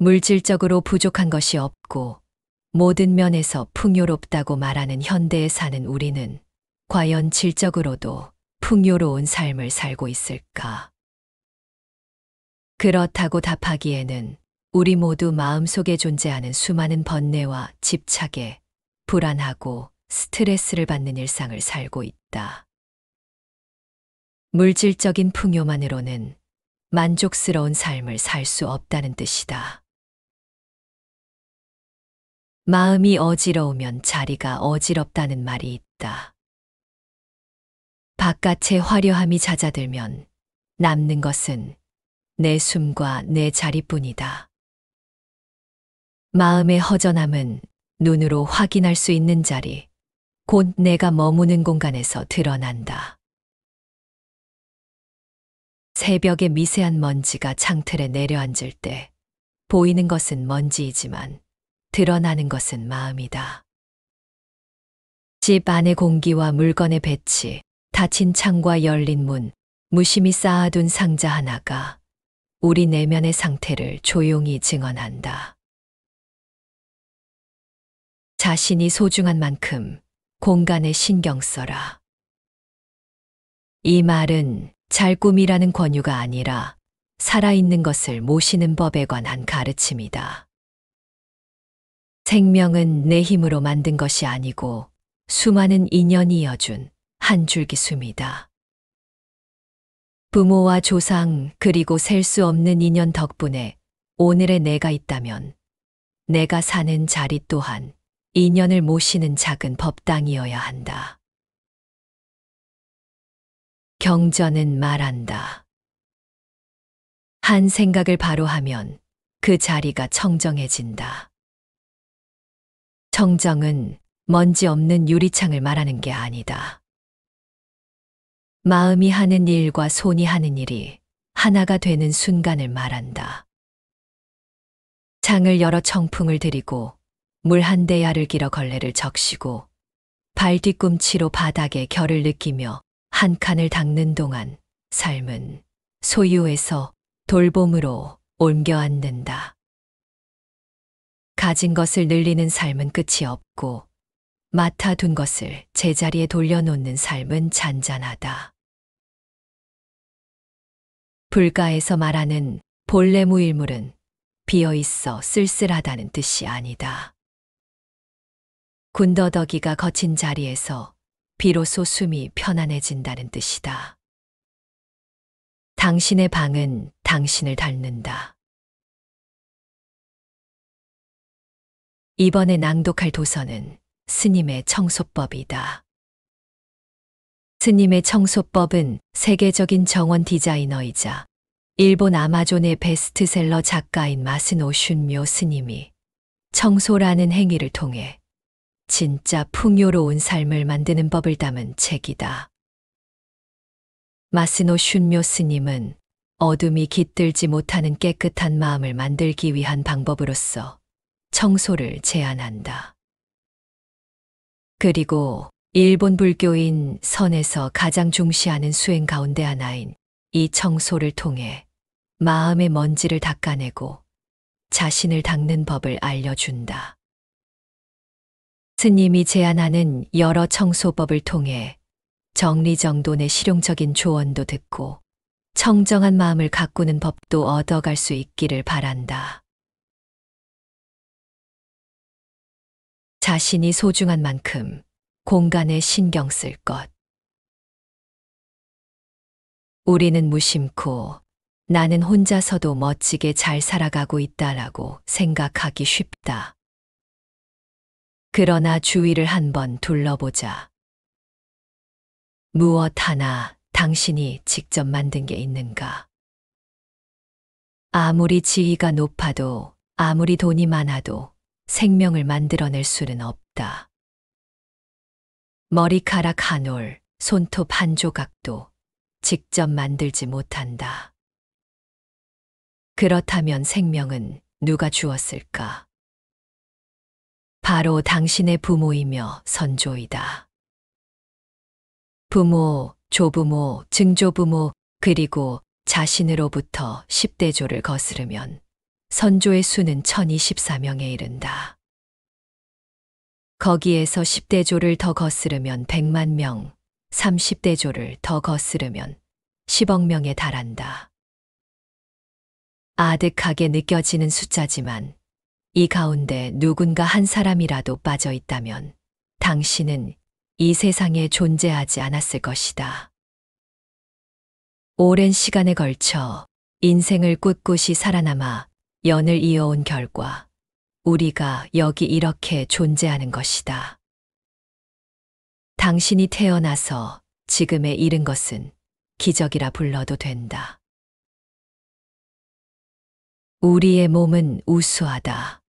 물질적으로 부족한 것이 없고 모든 면에서 풍요롭다고 말하는 현대에 사는 우리는 과연 질적으로도 풍요로운 삶을 살고 있을까? 그렇다고 답하기에는 우리 모두 마음속에 존재하는 수많은 번뇌와 집착에 불안하고 스트레스를 받는 일상을 살고 있다. 물질적인 풍요만으로는 만족스러운 삶을 살 수 없다는 뜻이다. 마음이 어지러우면 자리가 어지럽다는 말이 있다. 바깥의 화려함이 잦아들면 남는 것은 내 숨과 내 자리뿐이다. 마음의 허전함은 눈으로 확인할 수 있는 자리, 곧 내가 머무는 공간에서 드러난다. 새벽에 미세한 먼지가 창틀에 내려앉을 때 보이는 것은 먼지이지만 드러나는 것은 마음이다. 집 안의 공기와 물건의 배치, 닫힌 창과 열린 문, 무심히 쌓아둔 상자 하나가 우리 내면의 상태를 조용히 증언한다. 자신이 소중한 만큼 공간에 신경 써라. 이 말은 잘 꾸미라는 권유가 아니라 살아있는 것을 모시는 법에 관한 가르침이다. 생명은 내 힘으로 만든 것이 아니고 수많은 인연이 이어준 한 줄기 숨이다. 부모와 조상 그리고 셀 수 없는 인연 덕분에 오늘의 내가 있다면 내가 사는 자리 또한 인연을 모시는 작은 법당이어야 한다. 경전은 말한다. 한 생각을 바로 하면 그 자리가 청정해진다. 청정은 먼지 없는 유리창을 말하는 게 아니다. 마음이 하는 일과 손이 하는 일이 하나가 되는 순간을 말한다. 창을 열어 청풍을 들이고 물 한 대야를 길어 걸레를 적시고 발 뒤꿈치로 바닥에 결을 느끼며 한 칸을 닦는 동안 삶은 소유에서 돌봄으로 옮겨 앉는다. 가진 것을 늘리는 삶은 끝이 없고 맡아둔 것을 제자리에 돌려놓는 삶은 잔잔하다. 불가에서 말하는 본래 무일물은 비어있어 쓸쓸하다는 뜻이 아니다. 군더더기가 거친 자리에서 비로소 숨이 편안해진다는 뜻이다. 당신의 방은 당신을 닮는다. 이번에 낭독할 도서는 스님의 청소법이다. 스님의 청소법은 세계적인 정원 디자이너이자 일본 아마존의 베스트셀러 작가인 마스노 슌묘 스님이 청소라는 행위를 통해 진짜 풍요로운 삶을 만드는 법을 담은 책이다. 마스노 슌묘 스님은 어둠이 깃들지 못하는 깨끗한 마음을 만들기 위한 방법으로서 청소를 제안한다. 그리고 일본 불교인 선에서 가장 중시하는 수행 가운데 하나인 이 청소를 통해 마음의 먼지를 닦아내고 자신을 닦는 법을 알려준다. 스님이 제안하는 여러 청소법을 통해 정리정돈의 실용적인 조언도 듣고 청정한 마음을 가꾸는 법도 얻어갈 수 있기를 바란다. 자신이 소중한 만큼 공간에 신경 쓸 것. 우리는 무심코 나는 혼자서도 멋지게 잘 살아가고 있다라고 생각하기 쉽다. 그러나 주위를 한번 둘러보자. 무엇 하나 당신이 직접 만든 게 있는가? 아무리 지위가 높아도 아무리 돈이 많아도 생명을 만들어낼 수는 없다. 머리카락 한 올, 손톱 한 조각도 직접 만들지 못한다. 그렇다면 생명은 누가 주었을까? 바로 당신의 부모이며 선조이다. 부모, 조부모, 증조부모, 그리고 자신으로부터 10대조를 거스르면 선조의 수는 1024명에 이른다. 거기에서 10대조를 더 거스르면 100만 명, 30대조를 더 거스르면 10억 명에 달한다. 아득하게 느껴지는 숫자지만 이 가운데 누군가 한 사람이라도 빠져 있다면 당신은 이 세상에 존재하지 않았을 것이다. 오랜 시간에 걸쳐 인생을 꿋꿋이 살아남아 연을 이어온 결과 우리가 여기 이렇게 존재하는 것이다. 당신이 태어나서 지금에 이른 것은 기적이라 불러도 된다. 우리의 몸은 우수하다.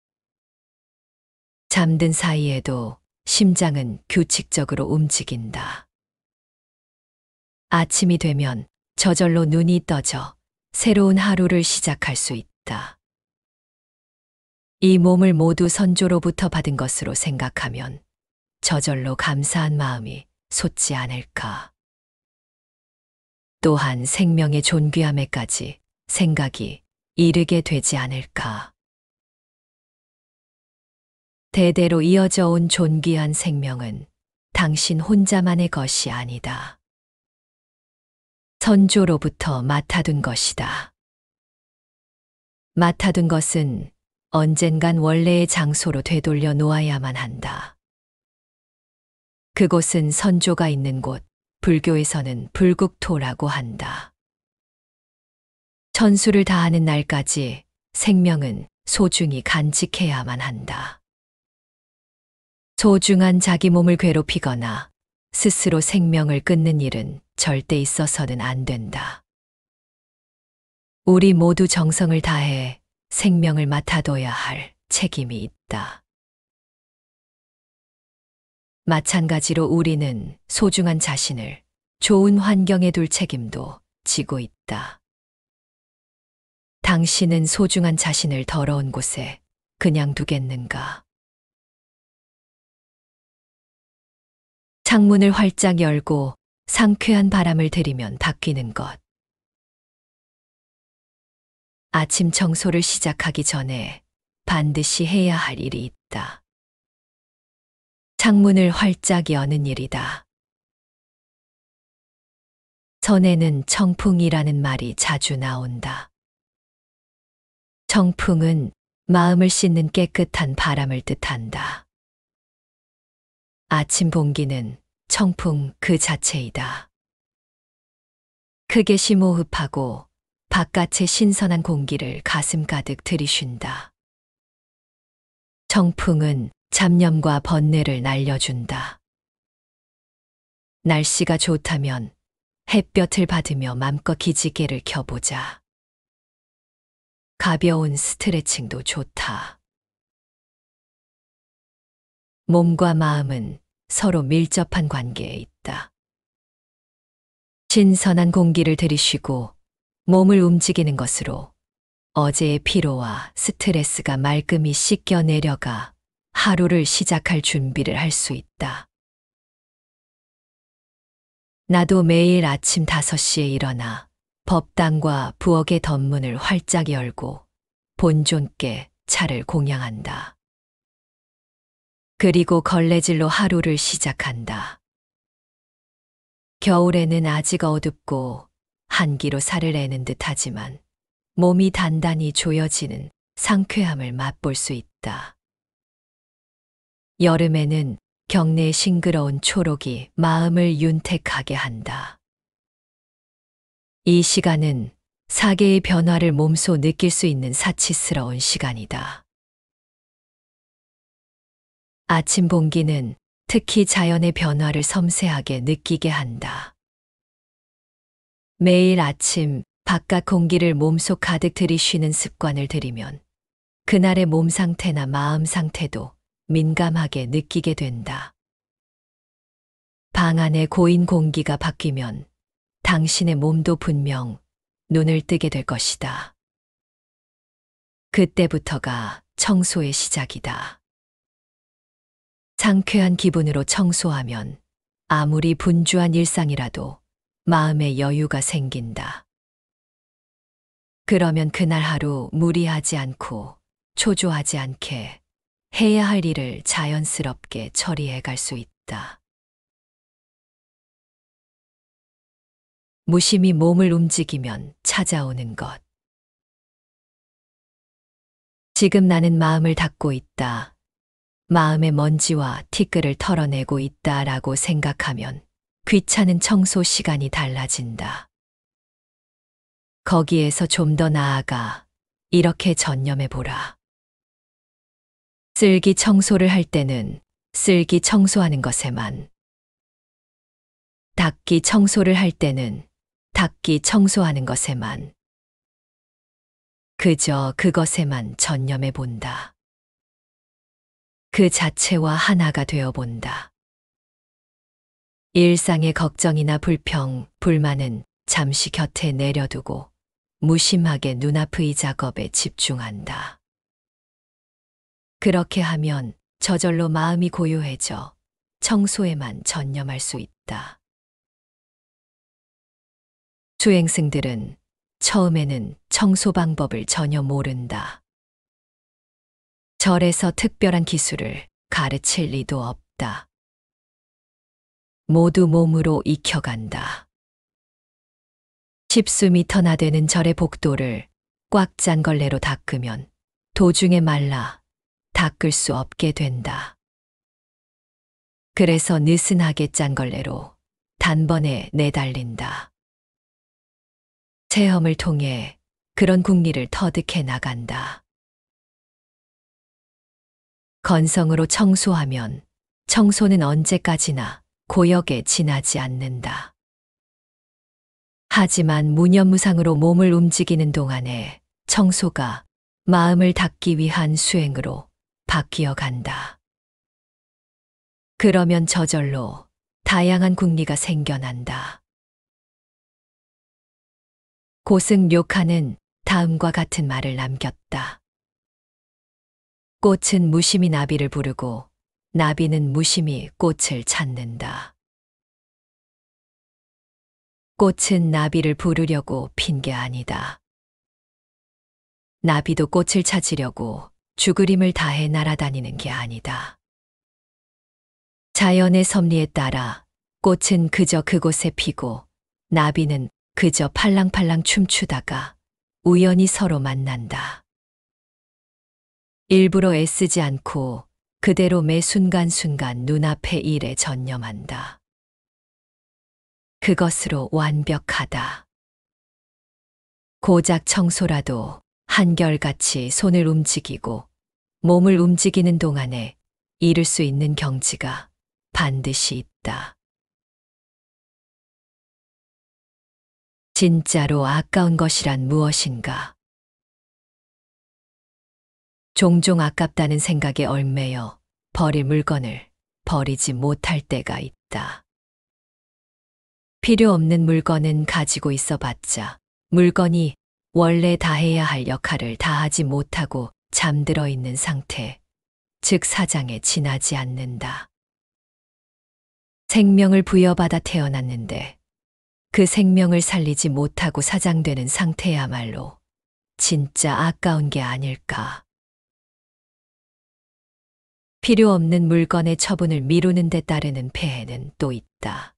잠든 사이에도 심장은 규칙적으로 움직인다. 아침이 되면 저절로 눈이 떠져 새로운 하루를 시작할 수 있다. 이 몸을 모두 선조로부터 받은 것으로 생각하면 저절로 감사한 마음이 솟지 않을까. 또한 생명의 존귀함에까지 생각이 이르게 되지 않을까. 대대로 이어져 온 존귀한 생명은 당신 혼자만의 것이 아니다. 선조로부터 맡아둔 것이다. 맡아둔 것은 언젠간 원래의 장소로 되돌려 놓아야만 한다. 그곳은 선조가 있는 곳, 불교에서는 불국토라고 한다. 천수를 다하는 날까지 생명은 소중히 간직해야만 한다. 소중한 자기 몸을 괴롭히거나 스스로 생명을 끊는 일은 절대 있어서는 안 된다. 우리 모두 정성을 다해 생명을 맡아둬야 할 책임이 있다. 마찬가지로 우리는 소중한 자신을 좋은 환경에 둘 책임도 지고 있다. 당신은 소중한 자신을 더러운 곳에 그냥 두겠는가? 창문을 활짝 열고 상쾌한 바람을 들이면 바뀌는 것. 아침 청소를 시작하기 전에 반드시 해야 할 일이 있다. 창문을 활짝 여는 일이다. 전에는 청풍이라는 말이 자주 나온다. 청풍은 마음을 씻는 깨끗한 바람을 뜻한다. 아침 공기는 청풍 그 자체이다. 크게 심호흡하고 바깥의 신선한 공기를 가슴 가득 들이쉰다. 청풍은 잡념과 번뇌를 날려준다. 날씨가 좋다면 햇볕을 받으며 맘껏 기지개를 켜보자. 가벼운 스트레칭도 좋다. 몸과 마음은 서로 밀접한 관계에 있다. 신선한 공기를 들이쉬고 몸을 움직이는 것으로 어제의 피로와 스트레스가 말끔히 씻겨 내려가 하루를 시작할 준비를 할 수 있다. 나도 매일 아침 5시에 일어나 법당과 부엌의 덧문을 활짝 열고 본존께 차를 공양한다. 그리고 걸레질로 하루를 시작한다. 겨울에는 아직 어둡고 한기로 살을 내는 듯하지만 몸이 단단히 조여지는 상쾌함을 맛볼 수 있다. 여름에는 경내의 싱그러운 초록이 마음을 윤택하게 한다. 이 시간은 사계의 변화를 몸소 느낄 수 있는 사치스러운 시간이다. 아침 공기는 특히 자연의 변화를 섬세하게 느끼게 한다. 매일 아침 바깥 공기를 몸속 가득 들이쉬는 습관을 들이면 그날의 몸 상태나 마음 상태도 민감하게 느끼게 된다. 방 안의 고인 공기가 바뀌면 당신의 몸도 분명 눈을 뜨게 될 것이다. 그때부터가 청소의 시작이다. 상쾌한 기분으로 청소하면 아무리 분주한 일상이라도 마음의 여유가 생긴다. 그러면 그날 하루 무리하지 않고 초조하지 않게 해야 할 일을 자연스럽게 처리해 갈 수 있다. 무심히 몸을 움직이면 찾아오는 것. 지금 나는 마음을 닫고 있다. 마음의 먼지와 티끌을 털어내고 있다라고 생각하면 귀찮은 청소 시간이 달라진다. 거기에서 좀 더 나아가 이렇게 전념해 보라. 쓸기 청소를 할 때는 쓸기 청소하는 것에만, 닦기 청소를 할 때는 닦기 청소하는 것에만, 그저 그것에만 전념해 본다. 그 자체와 하나가 되어 본다. 일상의 걱정이나 불평, 불만은 잠시 곁에 내려두고 무심하게 눈앞의 작업에 집중한다. 그렇게 하면 저절로 마음이 고요해져 청소에만 전념할 수 있다. 수행승들은 처음에는 청소 방법을 전혀 모른다. 절에서 특별한 기술을 가르칠 리도 없다. 모두 몸으로 익혀간다. 10수미터나 되는 절의 복도를 꽉 짠 걸레로 닦으면 도중에 말라 닦을 수 없게 된다. 그래서 느슨하게 짠 걸레로 단번에 내달린다. 체험을 통해 그런 궁리를 터득해 나간다. 건성으로 청소하면 청소는 언제까지나 고역에 지나지 않는다. 하지만 무념무상으로 몸을 움직이는 동안에 청소가 마음을 닦기 위한 수행으로 바뀌어 간다. 그러면 저절로 다양한 궁리가 생겨난다. 고승 료카는 다음과 같은 말을 남겼다. 꽃은 무심히 나비를 부르고 나비는 무심히 꽃을 찾는다. 꽃은 나비를 부르려고 핀 게 아니다. 나비도 꽃을 찾으려고 죽을 힘을 다해 날아다니는 게 아니다. 자연의 섭리에 따라 꽃은 그저 그곳에 피고 나비는 그저 팔랑팔랑 춤추다가 우연히 서로 만난다. 일부러 애쓰지 않고 그대로 매 순간순간 눈앞의 일에 전념한다. 그것으로 완벽하다. 고작 청소라도 한결같이 손을 움직이고 몸을 움직이는 동안에 이룰 수 있는 경지가 반드시 있다. 진짜로 아까운 것이란 무엇인가? 종종 아깝다는 생각에 얽매여 버릴 물건을 버리지 못할 때가 있다. 필요 없는 물건은 가지고 있어 봤자 물건이 원래 다해야 할 역할을 다하지 못하고 잠들어 있는 상태, 즉 사장에 지나지 않는다. 생명을 부여받아 태어났는데 그 생명을 살리지 못하고 사장되는 상태야말로 진짜 아까운 게 아닐까. 필요 없는 물건의 처분을 미루는 데 따르는 폐해는 또 있다.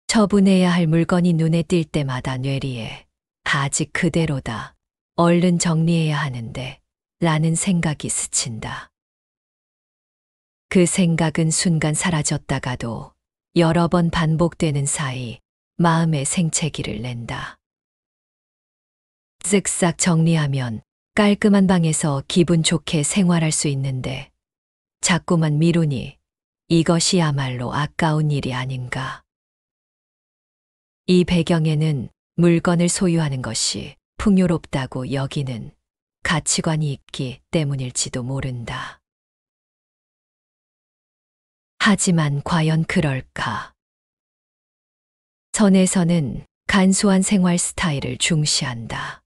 처분해야 할 물건이 눈에 띌 때마다 뇌리에 아직 그대로다. 얼른 정리해야 하는데 라는 생각이 스친다. 그 생각은 순간 사라졌다가도 여러 번 반복되는 사이 마음의 생채기를 낸다. 쓱싹 정리하면 깔끔한 방에서 기분 좋게 생활할 수 있는데 자꾸만 미루니 이것이야말로 아까운 일이 아닌가. 이 배경에는 물건을 소유하는 것이 풍요롭다고 여기는 가치관이 있기 때문일지도 모른다. 하지만 과연 그럴까? 선에서는 간소한 생활 스타일을 중시한다.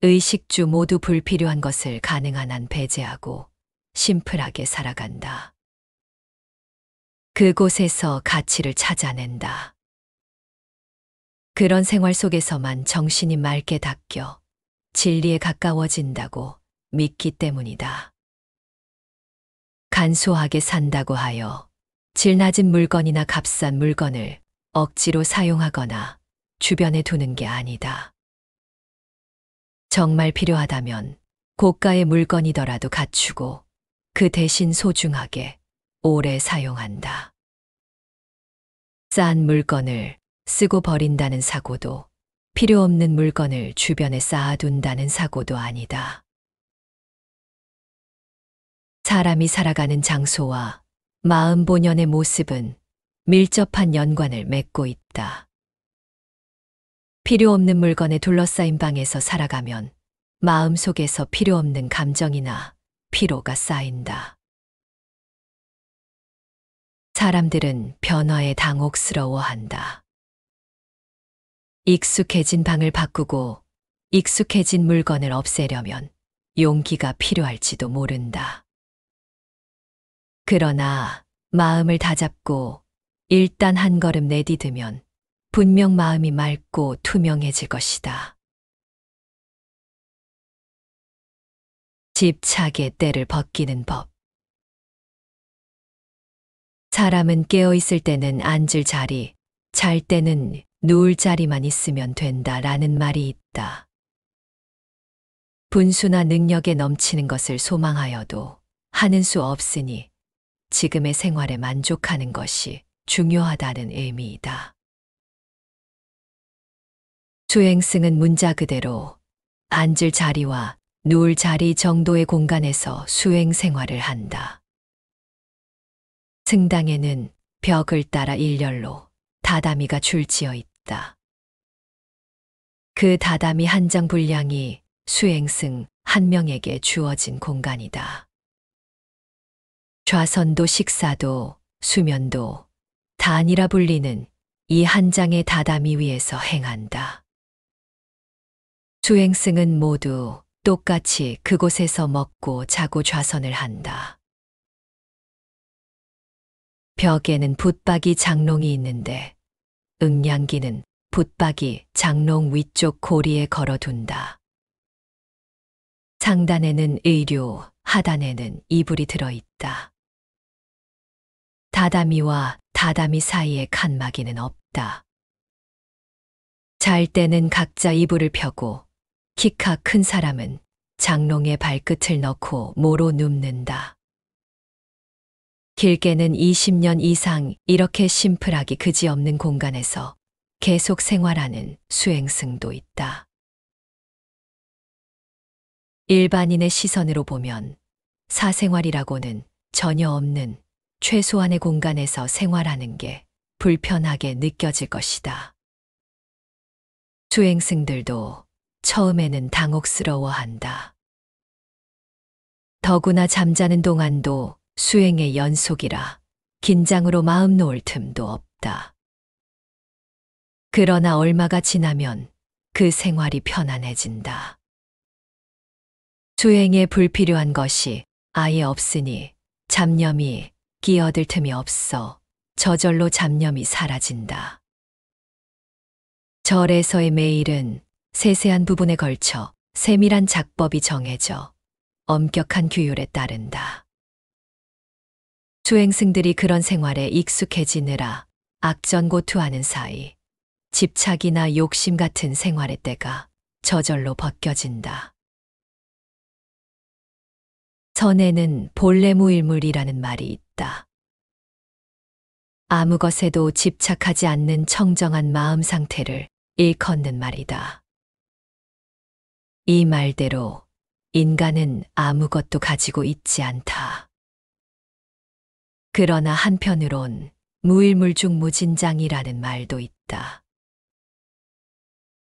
의식주 모두 불필요한 것을 가능한 한 배제하고 심플하게 살아간다. 그곳에서 가치를 찾아낸다. 그런 생활 속에서만 정신이 맑게 닦여 진리에 가까워진다고 믿기 때문이다. 간소하게 산다고 하여 질 낮은 물건이나 값싼 물건을 억지로 사용하거나 주변에 두는 게 아니다. 정말 필요하다면 고가의 물건이더라도 갖추고 그 대신 소중하게 오래 사용한다. 싼 물건을 쓰고 버린다는 사고도 필요 없는 물건을 주변에 쌓아둔다는 사고도 아니다. 사람이 살아가는 장소와 마음 본연의 모습은 밀접한 연관을 맺고 있다. 필요 없는 물건에 둘러싸인 방에서 살아가면 마음 속에서 필요 없는 감정이나 피로가 쌓인다. 사람들은 변화에 당혹스러워한다. 익숙해진 방을 바꾸고 익숙해진 물건을 없애려면 용기가 필요할지도 모른다. 그러나 마음을 다잡고 일단 한 걸음 내디디면 분명 마음이 맑고 투명해질 것이다. 집착의 때를 벗기는 법. 사람은 깨어있을 때는 앉을 자리, 잘 때는 누울 자리만 있으면 된다라는 말이 있다. 분수나 능력에 넘치는 것을 소망하여도 하는 수 없으니 지금의 생활에 만족하는 것이 중요하다는 의미이다. 수행승은 문자 그대로 앉을 자리와 누울 자리 정도의 공간에서 수행 생활을 한다. 승당에는 벽을 따라 일렬로 다다미가 줄지어 있다. 그 다다미 한 장 분량이 수행승 한 명에게 주어진 공간이다. 좌선도 식사도 수면도 단이라 불리는 이 한 장의 다다미 위에서 행한다. 수행승은 모두 똑같이 그곳에서 먹고 자고 좌선을 한다. 벽에는 붙박이 장롱이 있는데 응양기는 붙박이 장롱 위쪽 고리에 걸어둔다. 상단에는 의류, 하단에는 이불이 들어있다. 다다미와 다다미 사이에 칸막이는 없다. 잘 때는 각자 이불을 펴고 키가 큰 사람은 장롱에 발끝을 넣고 모로 눕는다. 길게는 20년 이상 이렇게 심플하기 그지없는 공간에서 계속 생활하는 수행승도 있다. 일반인의 시선으로 보면 사생활이라고는 전혀 없는 최소한의 공간에서 생활하는 게 불편하게 느껴질 것이다. 수행승들도 처음에는 당혹스러워한다. 더구나 잠자는 동안도 수행의 연속이라 긴장으로 마음 놓을 틈도 없다. 그러나 얼마가 지나면 그 생활이 편안해진다. 수행에 불필요한 것이 아예 없으니 잡념이 끼어들 틈이 없어 저절로 잡념이 사라진다. 절에서의 매일은 세세한 부분에 걸쳐 세밀한 작법이 정해져 엄격한 규율에 따른다. 수행승들이 그런 생활에 익숙해지느라 악전고투하는 사이 집착이나 욕심 같은 생활의 때가 저절로 벗겨진다. 선에는 본래 무일물이라는 말이 있다. 아무 것에도 집착하지 않는 청정한 마음 상태를 일컫는 말이다. 이 말대로 인간은 아무것도 가지고 있지 않다. 그러나 한편으론 무일물 중 무진장이라는 말도 있다.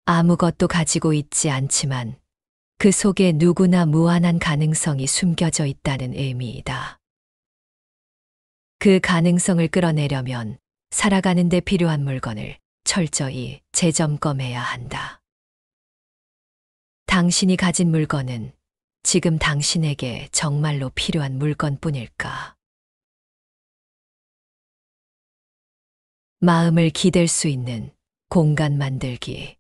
아무것도 가지고 있지 않지만 그 속에 누구나 무한한 가능성이 숨겨져 있다는 의미이다. 그 가능성을 끌어내려면 살아가는 데 필요한 물건을 철저히 재점검해야 한다. 당신이 가진 물건은 지금 당신에게 정말로 필요한 물건뿐일까? 마음을 기댈 수 있는 공간 만들기.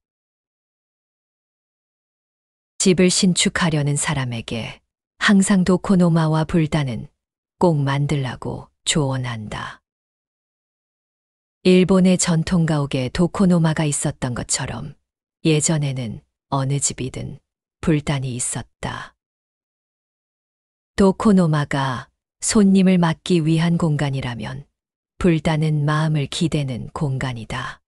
집을 신축하려는 사람에게 항상 도코노마와 불단은 꼭 만들라고 조언한다. 일본의 전통 가옥에 도코노마가 있었던 것처럼 예전에는 어느 집이든 불단이 있었다. 도코노마가 손님을 맞기 위한 공간이라면 불단은 마음을 기대는 공간이다.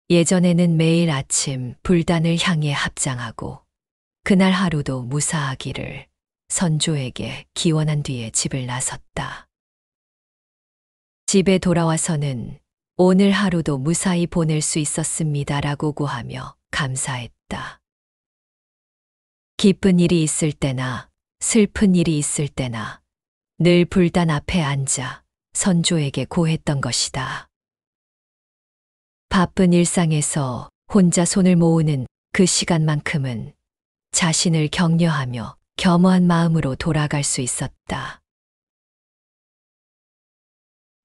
예전에는 매일 아침 불단을 향해 합장하고 그날 하루도 무사하기를 선조에게 기원한 뒤에 집을 나섰다. 집에 돌아와서는 오늘 하루도 무사히 보낼 수 있었습니다라고 고하며 감사했다. 기쁜 일이 있을 때나 슬픈 일이 있을 때나 늘 불단 앞에 앉아 선조에게 고했던 것이다. 바쁜 일상에서 혼자 손을 모으는 그 시간만큼은 자신을 격려하며 겸허한 마음으로 돌아갈 수 있었다.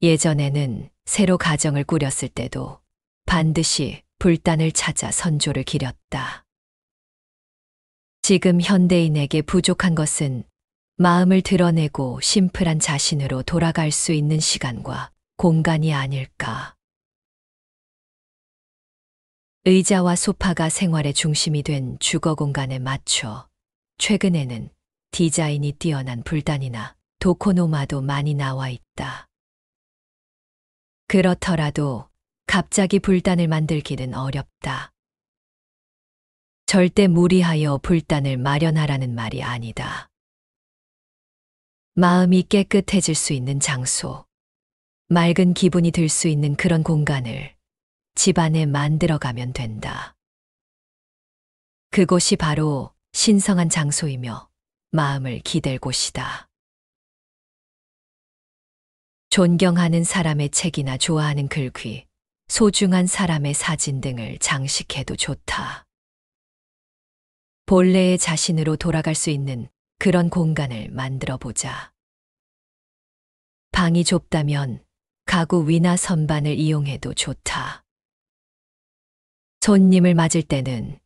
예전에는 새로 가정을 꾸렸을 때도 반드시 불단을 찾아 선조를 기렸다. 지금 현대인에게 부족한 것은 마음을 드러내고 심플한 자신으로 돌아갈 수 있는 시간과 공간이 아닐까. 의자와 소파가 생활의 중심이 된 주거 공간에 맞춰 최근에는 디자인이 뛰어난 불단이나 도코노마도 많이 나와 있다. 그렇더라도 갑자기 불단을 만들기는 어렵다. 절대 무리하여 불단을 마련하라는 말이 아니다. 마음이 깨끗해질 수 있는 장소, 맑은 기분이 들 수 있는 그런 공간을 집안에 만들어가면 된다. 그곳이 바로 신성한 장소이며 마음을 기댈 곳이다. 존경하는 사람의 책이나 좋아하는 글귀, 소중한 사람의 사진 등을 장식해도 좋다. 본래의 자신으로 돌아갈 수 있는 그런 공간을 만들어 보자. 방이 좁다면 가구 위나 선반을 이용해도 좋다. 손님을 맞을 때는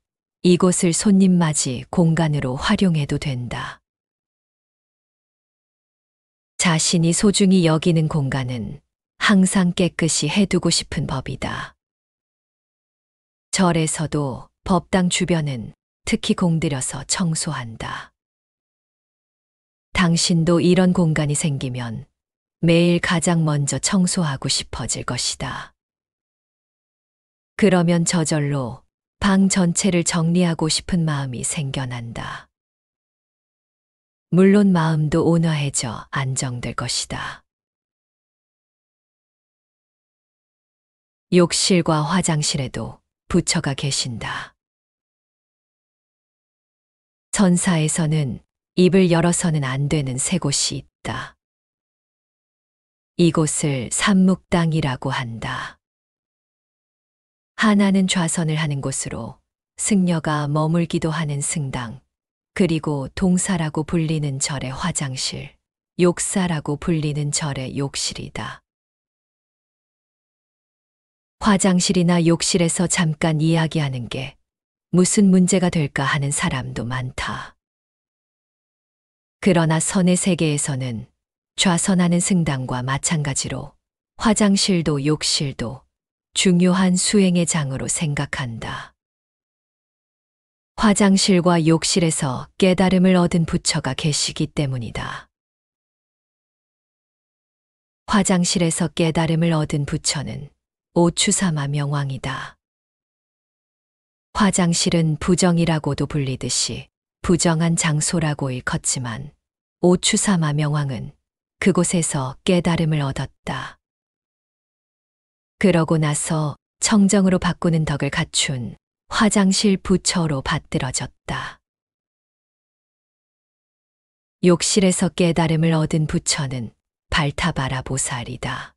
이곳을 손님 맞이 공간으로 활용해도 된다. 자신이 소중히 여기는 공간은 항상 깨끗이 해두고 싶은 법이다. 절에서도 법당 주변은 특히 공들여서 청소한다. 당신도 이런 공간이 생기면 매일 가장 먼저 청소하고 싶어질 것이다. 그러면 저절로 방 전체를 정리하고 싶은 마음이 생겨난다. 물론 마음도 온화해져 안정될 것이다. 욕실과 화장실에도 부처가 계신다. 선사에서는 입을 열어서는 안 되는 세 곳이 있다. 이곳을 삼묵당이라고 한다. 하나는 좌선을 하는 곳으로 승려가 머물기도 하는 승당, 그리고 동사라고 불리는 절의 화장실, 욕사라고 불리는 절의 욕실이다. 화장실이나 욕실에서 잠깐 이야기하는 게 무슨 문제가 될까 하는 사람도 많다. 그러나 선의 세계에서는 좌선하는 승당과 마찬가지로 화장실도 욕실도 중요한 수행의 장으로 생각한다. 화장실과 욕실에서 깨달음을 얻은 부처가 계시기 때문이다. 화장실에서 깨달음을 얻은 부처는 오추사마 명왕이다. 화장실은 부정이라고도 불리듯이 부정한 장소라고 일컫지만 오추사마 명왕은 그곳에서 깨달음을 얻었다. 그러고 나서 청정으로 바꾸는 덕을 갖춘 화장실 부처로 받들어졌다. 욕실에서 깨달음을 얻은 부처는 발타바라 보살이다.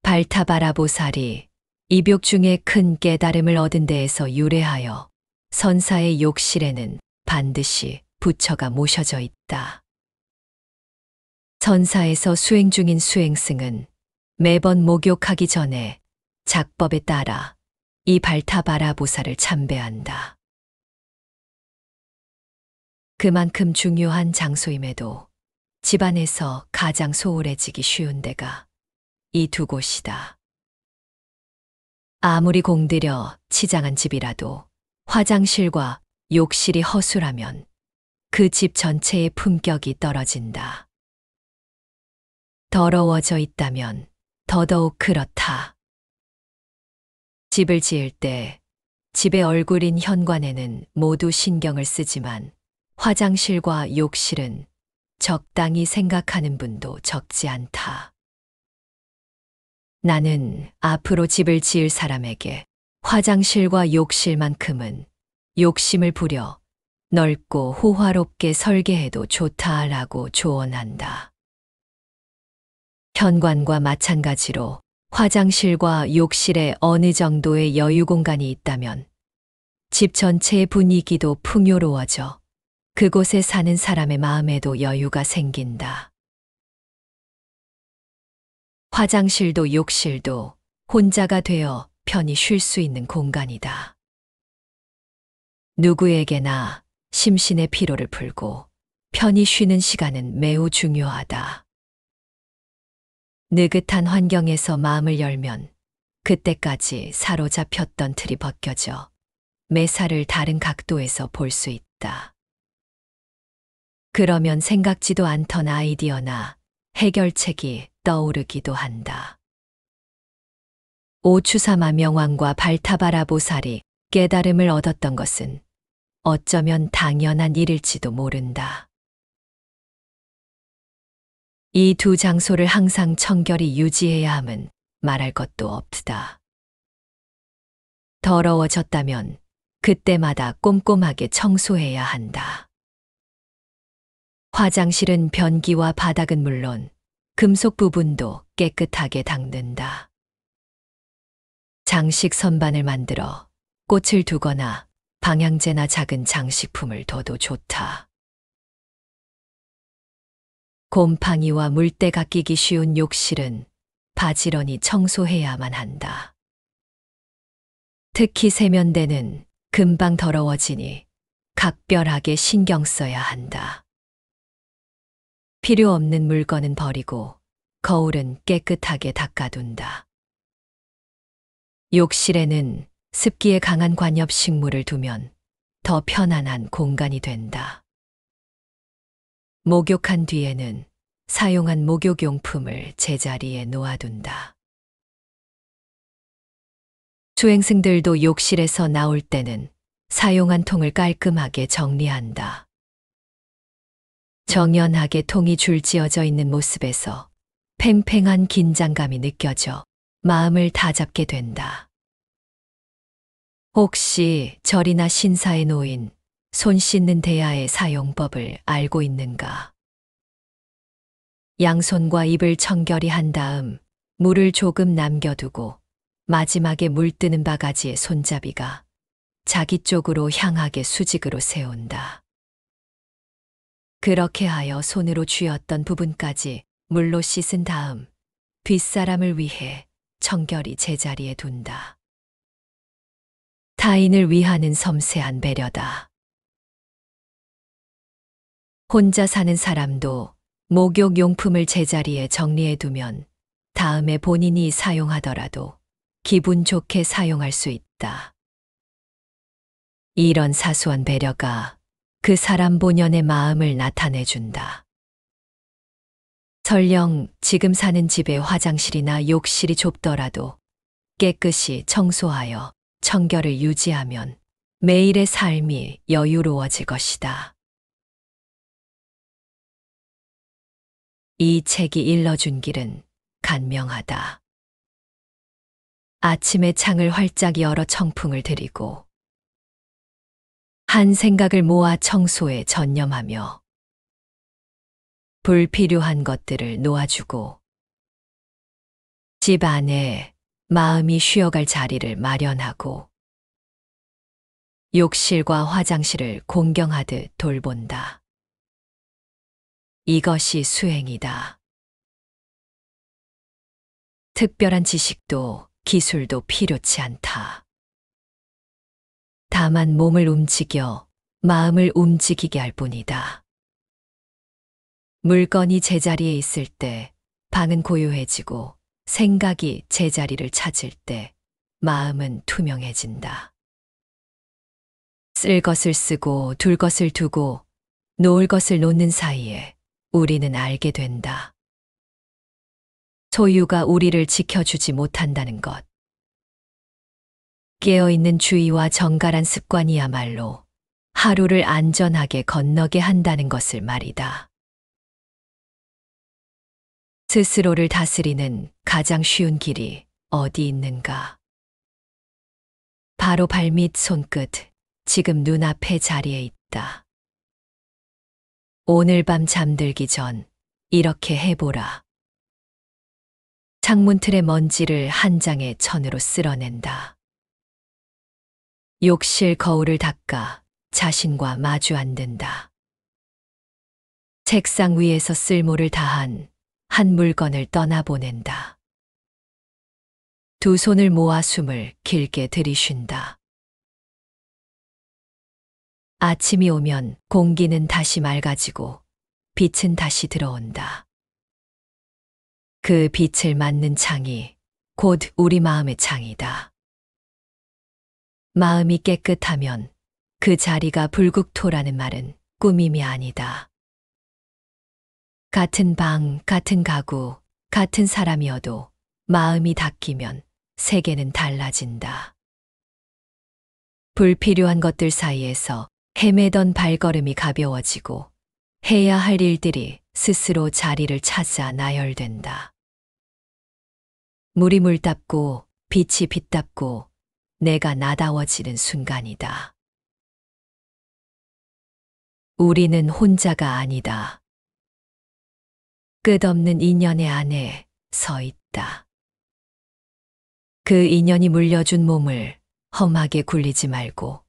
발타바라 보살이 입욕 중에 큰 깨달음을 얻은 데에서 유래하여 선사의 욕실에는 반드시 부처가 모셔져 있다. 선사에서 수행 중인 수행승은 매번 목욕하기 전에 작법에 따라 이 발타바라 보살을 참배한다. 그만큼 중요한 장소임에도 집안에서 가장 소홀해지기 쉬운 데가 이 두 곳이다. 아무리 공들여 치장한 집이라도 화장실과 욕실이 허술하면 그 집 전체의 품격이 떨어진다. 더러워져 있다면 더더욱 그렇다. 집을 지을 때 집의 얼굴인 현관에는 모두 신경을 쓰지만 화장실과 욕실은 적당히 생각하는 분도 적지 않다. 나는 앞으로 집을 지을 사람에게 화장실과 욕실만큼은 욕심을 부려 넓고 호화롭게 설계해도 좋다라고 조언한다. 현관과 마찬가지로 화장실과 욕실에 어느 정도의 여유 공간이 있다면 집 전체의 분위기도 풍요로워져 그곳에 사는 사람의 마음에도 여유가 생긴다. 화장실도 욕실도 혼자가 되어 편히 쉴 수 있는 공간이다. 누구에게나 심신의 피로를 풀고 편히 쉬는 시간은 매우 중요하다. 느긋한 환경에서 마음을 열면 그때까지 사로잡혔던 틀이 벗겨져 매사를 다른 각도에서 볼 수 있다. 그러면 생각지도 않던 아이디어나 해결책이 떠오르기도 한다. 오추사마 명왕과 발타바라 보살이 깨달음을 얻었던 것은 어쩌면 당연한 일일지도 모른다. 이 두 장소를 항상 청결히 유지해야 함은 말할 것도 없다. 더러워졌다면 그때마다 꼼꼼하게 청소해야 한다. 화장실은 변기와 바닥은 물론 금속 부분도 깨끗하게 닦는다. 장식 선반을 만들어 꽃을 두거나 방향제나 작은 장식품을 둬도 좋다. 곰팡이와 물때가 끼기 쉬운 욕실은 바지런히 청소해야만 한다. 특히 세면대는 금방 더러워지니 각별하게 신경 써야 한다. 필요 없는 물건은 버리고 거울은 깨끗하게 닦아둔다. 욕실에는 습기에 강한 관엽식물을 두면 더 편안한 공간이 된다. 목욕한 뒤에는 사용한 목욕용품을 제자리에 놓아둔다. 수행승들도 욕실에서 나올 때는 사용한 통을 깔끔하게 정리한다. 정연하게 통이 줄지어져 있는 모습에서 팽팽한 긴장감이 느껴져 마음을 다잡게 된다. 혹시 절이나 신사에 놓인 손 씻는 대야의 사용법을 알고 있는가? 양손과 입을 청결히 한 다음 물을 조금 남겨두고 마지막에 물 뜨는 바가지의 손잡이가 자기 쪽으로 향하게 수직으로 세운다. 그렇게 하여 손으로 쥐었던 부분까지 물로 씻은 다음 뒷사람을 위해 청결히 제자리에 둔다. 타인을 위하는 섬세한 배려다. 혼자 사는 사람도 목욕용품을 제자리에 정리해두면 다음에 본인이 사용하더라도 기분 좋게 사용할 수 있다. 이런 사소한 배려가 그 사람 본연의 마음을 나타내준다. 설령 지금 사는 집의 화장실이나 욕실이 좁더라도 깨끗이 청소하여 청결을 유지하면 매일의 삶이 여유로워질 것이다. 이 책이 일러준 길은 간명하다. 아침에 창을 활짝 열어 청풍을 들이고 한 생각을 모아 청소에 전념하며 불필요한 것들을 놓아주고 집 안에 마음이 쉬어갈 자리를 마련하고 욕실과 화장실을 공경하듯 돌본다. 이것이 수행이다. 특별한 지식도 기술도 필요치 않다. 다만 몸을 움직여 마음을 움직이게 할 뿐이다. 물건이 제자리에 있을 때 방은 고요해지고 생각이 제자리를 찾을 때 마음은 투명해진다. 쓸 것을 쓰고 둘 것을 두고 놓을 것을 놓는 사이에 우리는 알게 된다. 소유가 우리를 지켜주지 못한다는 것. 깨어있는 주의와 정갈한 습관이야말로 하루를 안전하게 건너게 한다는 것을 말이다. 스스로를 다스리는 가장 쉬운 길이 어디 있는가? 바로 발밑 손끝, 지금 눈앞의 자리에 있다. 오늘 밤 잠들기 전 이렇게 해보라. 창문틀의 먼지를 한 장의 천으로 쓸어낸다. 욕실 거울을 닦아 자신과 마주 앉는다. 책상 위에서 쓸모를 다한 한 물건을 떠나보낸다. 두 손을 모아 숨을 길게 들이쉰다. 아침이 오면 공기는 다시 맑아지고 빛은 다시 들어온다. 그 빛을 맞는 창이 곧 우리 마음의 창이다. 마음이 깨끗하면 그 자리가 불국토라는 말은 꾸밈이 아니다. 같은 방, 같은 가구, 같은 사람이어도 마음이 닦이면 세계는 달라진다. 불필요한 것들 사이에서 헤매던 발걸음이 가벼워지고 해야 할 일들이 스스로 자리를 찾아 나열된다. 물이 물답고 빛이 빛답고 내가 나다워지는 순간이다. 우리는 혼자가 아니다. 끝없는 인연의 안에 서 있다. 그 인연이 물려준 몸을 험하게 굴리지 말고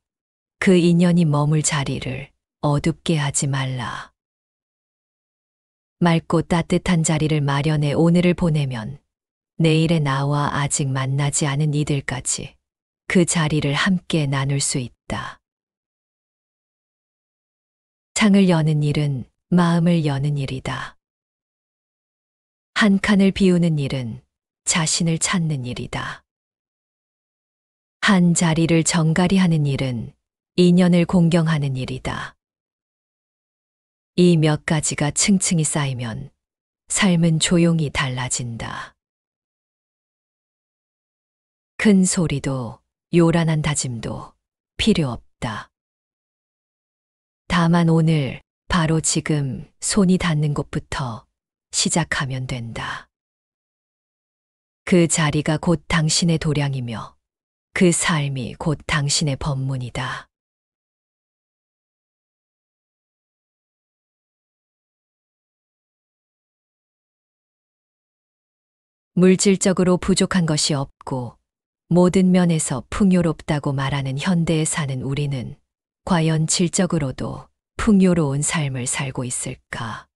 그 인연이 머물 자리를 어둡게 하지 말라. 맑고 따뜻한 자리를 마련해 오늘을 보내면 내일의 나와 아직 만나지 않은 이들까지 그 자리를 함께 나눌 수 있다. 창을 여는 일은 마음을 여는 일이다. 한 칸을 비우는 일은 자신을 찾는 일이다. 한 자리를 정갈히 하는 일은 인연을 공경하는 일이다. 이 몇 가지가 층층이 쌓이면 삶은 조용히 달라진다. 큰 소리도 요란한 다짐도 필요 없다. 다만 오늘 바로 지금 손이 닿는 곳부터 시작하면 된다. 그 자리가 곧 당신의 도량이며 그 삶이 곧 당신의 법문이다. 물질적으로 부족한 것이 없고 모든 면에서 풍요롭다고 말하는 현대에 사는 우리는 과연 질적으로도 풍요로운 삶을 살고 있을까?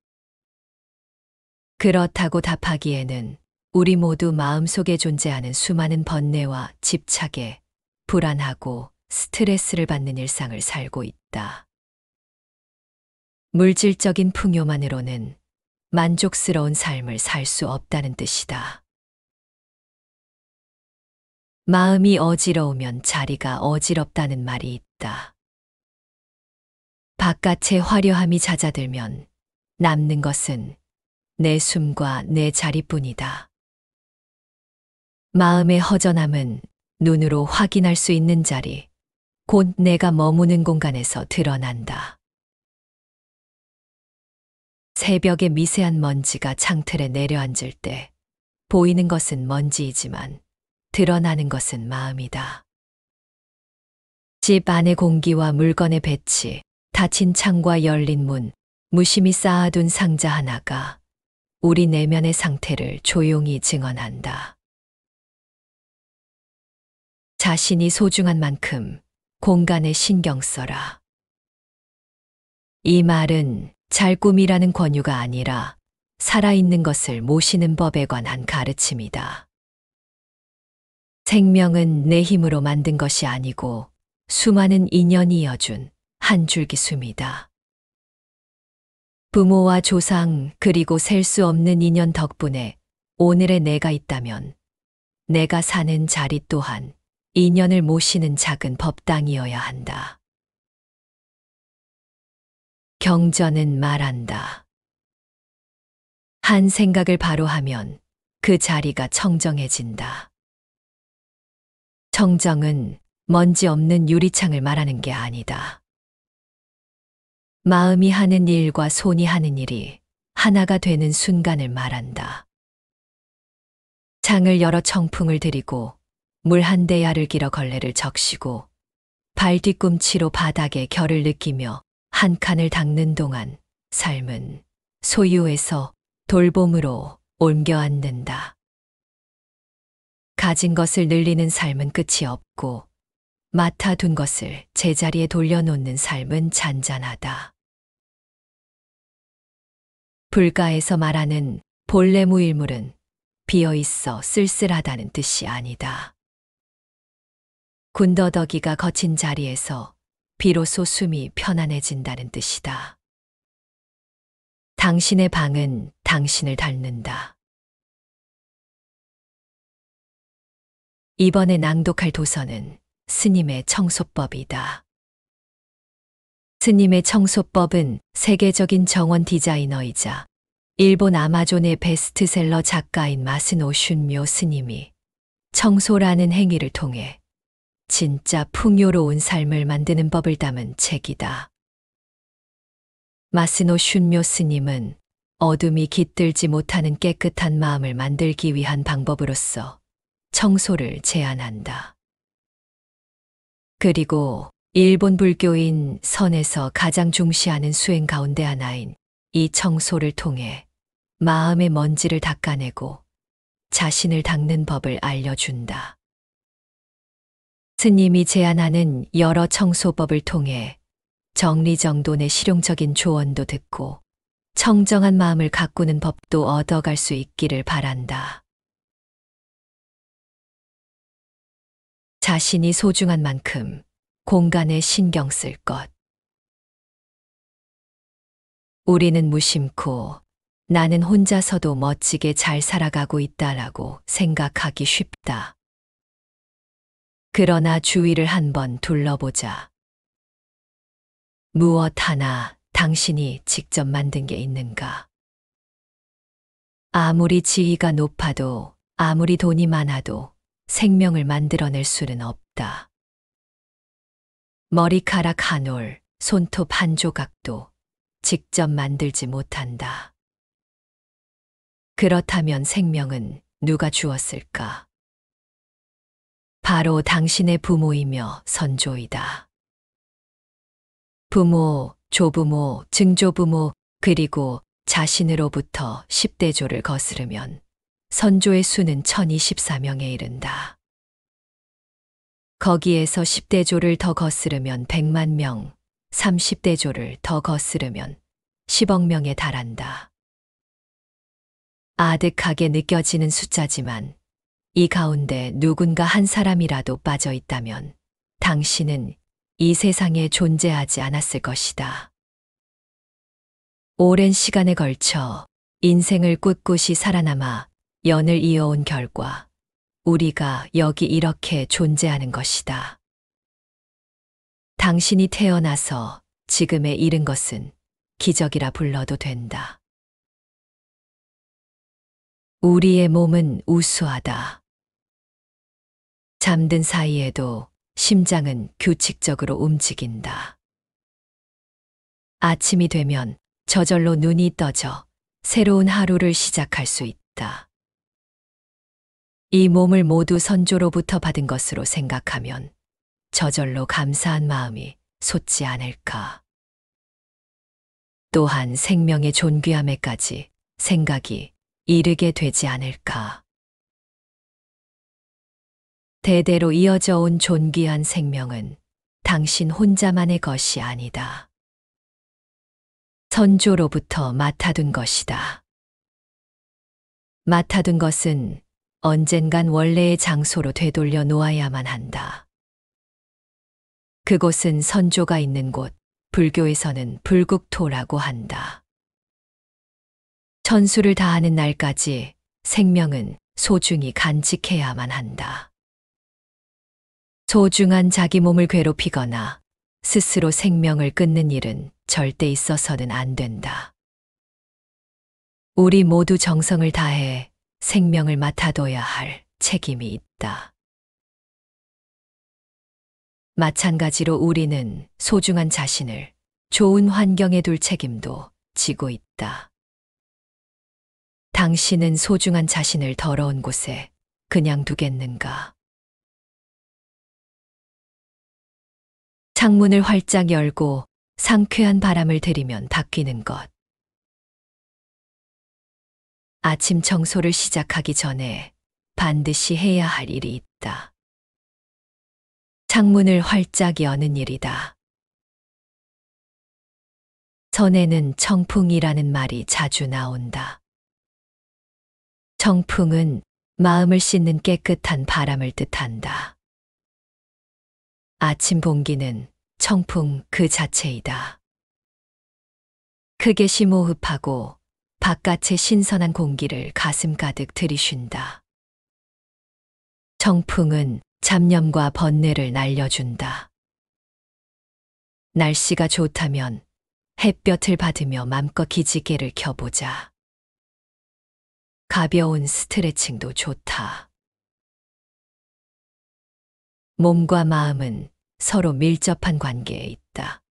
그렇다고 답하기에는 우리 모두 마음속에 존재하는 수많은 번뇌와 집착에 불안하고 스트레스를 받는 일상을 살고 있다. 물질적인 풍요만으로는 만족스러운 삶을 살 수 없다는 뜻이다. 마음이 어지러우면 자리가 어지럽다는 말이 있다. 바깥의 화려함이 잦아들면 남는 것은 내 숨과 내 자리뿐이다. 마음의 허전함은 눈으로 확인할 수 있는 자리, 곧 내가 머무는 공간에서 드러난다. 새벽의 미세한 먼지가 창틀에 내려앉을 때 보이는 것은 먼지이지만 드러나는 것은 마음이다. 집 안의 공기와 물건의 배치, 닫힌 창과 열린 문, 무심히 쌓아둔 상자 하나가 우리 내면의 상태를 조용히 증언한다. 자신이 소중한 만큼 공간에 신경 써라. 이 말은 잘 꾸미라는 권유가 아니라 살아있는 것을 모시는 법에 관한 가르침이다. 생명은 내 힘으로 만든 것이 아니고 수많은 인연이 이어준 한 줄기 숨이다. 부모와 조상 그리고 셀 수 없는 인연 덕분에 오늘의 내가 있다면 내가 사는 자리 또한 인연을 모시는 작은 법당이어야 한다. 경전은 말한다. 한 생각을 바로 하면 그 자리가 청정해진다. 청정은 먼지 없는 유리창을 말하는 게 아니다. 마음이 하는 일과 손이 하는 일이 하나가 되는 순간을 말한다. 창을 열어 청풍을 들이고 물 한 대야를 길어 걸레를 적시고 발 뒤꿈치로 바닥에 결을 느끼며 한 칸을 닦는 동안 삶은 소유에서 돌봄으로 옮겨 앉는다. 가진 것을 늘리는 삶은 끝이 없고 맡아둔 것을 제자리에 돌려놓는 삶은 잔잔하다. 불가에서 말하는 본래 무일물은 비어있어 쓸쓸하다는 뜻이 아니다. 군더더기가 거친 자리에서 비로소 숨이 편안해진다는 뜻이다. 당신의 방은 당신을 닮는다. 이번에 낭독할 도서는 스님의 청소법이다. 스님의 청소법은 세계적인 정원 디자이너이자 일본 아마존의 베스트셀러 작가인 마스노 슌묘 스님이 청소라는 행위를 통해 진짜 풍요로운 삶을 만드는 법을 담은 책이다. 마스노 슌묘 스님은 어둠이 깃들지 못하는 깨끗한 마음을 만들기 위한 방법으로서 청소를 제안한다. 그리고 일본 불교인 선에서 가장 중시하는 수행 가운데 하나인 이 청소를 통해 마음의 먼지를 닦아내고 자신을 닦는 법을 알려준다. 스님이 제안하는 여러 청소법을 통해 정리정돈의 실용적인 조언도 듣고 청정한 마음을 가꾸는 법도 얻어갈 수 있기를 바란다. 자신이 소중한 만큼 공간에 신경 쓸 것. 우리는 무심코 나는 혼자서도 멋지게 잘 살아가고 있다라고 생각하기 쉽다. 그러나 주위를 한번 둘러보자. 무엇 하나 당신이 직접 만든 게 있는가? 아무리 지위가 높아도 아무리 돈이 많아도 생명을 만들어낼 수는 없다. 머리카락 한 올, 손톱 한 조각도 직접 만들지 못한다. 그렇다면 생명은 누가 주었을까? 바로 당신의 부모이며 선조이다. 부모, 조부모, 증조부모, 그리고 자신으로부터 10대조를 거스르면 선조의 수는 1024명에 이른다. 거기에서 10대조를 더 거스르면 100만 명, 30대조를 더 거스르면 10억 명에 달한다. 아득하게 느껴지는 숫자지만 이 가운데 누군가 한 사람이라도 빠져 있다면 당신은 이 세상에 존재하지 않았을 것이다. 오랜 시간에 걸쳐 인생을 꿋꿋이 살아남아 연을 이어온 결과 우리가 여기 이렇게 존재하는 것이다. 당신이 태어나서 지금에 이른 것은 기적이라 불러도 된다. 우리의 몸은 우수하다. 잠든 사이에도 심장은 규칙적으로 움직인다. 아침이 되면 저절로 눈이 떠져 새로운 하루를 시작할 수 있다. 이 몸을 모두 선조로부터 받은 것으로 생각하면 저절로 감사한 마음이 솟지 않을까. 또한 생명의 존귀함에까지 생각이 이르게 되지 않을까. 대대로 이어져 온 존귀한 생명은 당신 혼자만의 것이 아니다. 선조로부터 맡아둔 것이다. 맡아둔 것은 언젠간 원래의 장소로 되돌려 놓아야만 한다. 그곳은 선조가 있는 곳, 불교에서는 불국토라고 한다. 천수를 다하는 날까지 생명은 소중히 간직해야만 한다. 소중한 자기 몸을 괴롭히거나 스스로 생명을 끊는 일은 절대 있어서는 안 된다. 우리 모두 정성을 다해 생명을 맡아둬야 할 책임이 있다. 마찬가지로 우리는 소중한 자신을 좋은 환경에 둘 책임도 지고 있다. 당신은 소중한 자신을 더러운 곳에 그냥 두겠는가? 창문을 활짝 열고 상쾌한 바람을 들이면 닦이는 것. 아침 청소를 시작하기 전에 반드시 해야 할 일이 있다. 창문을 활짝 여는 일이다. 전에는 청풍이라는 말이 자주 나온다. 청풍은 마음을 씻는 깨끗한 바람을 뜻한다. 아침 공기는 청풍 그 자체이다. 크게 심호흡하고 바깥의 신선한 공기를 가슴 가득 들이쉰다. 청풍은 잡념과 번뇌를 날려준다. 날씨가 좋다면 햇볕을 받으며 맘껏 기지개를 켜보자. 가벼운 스트레칭도 좋다. 몸과 마음은 서로 밀접한 관계에 있다.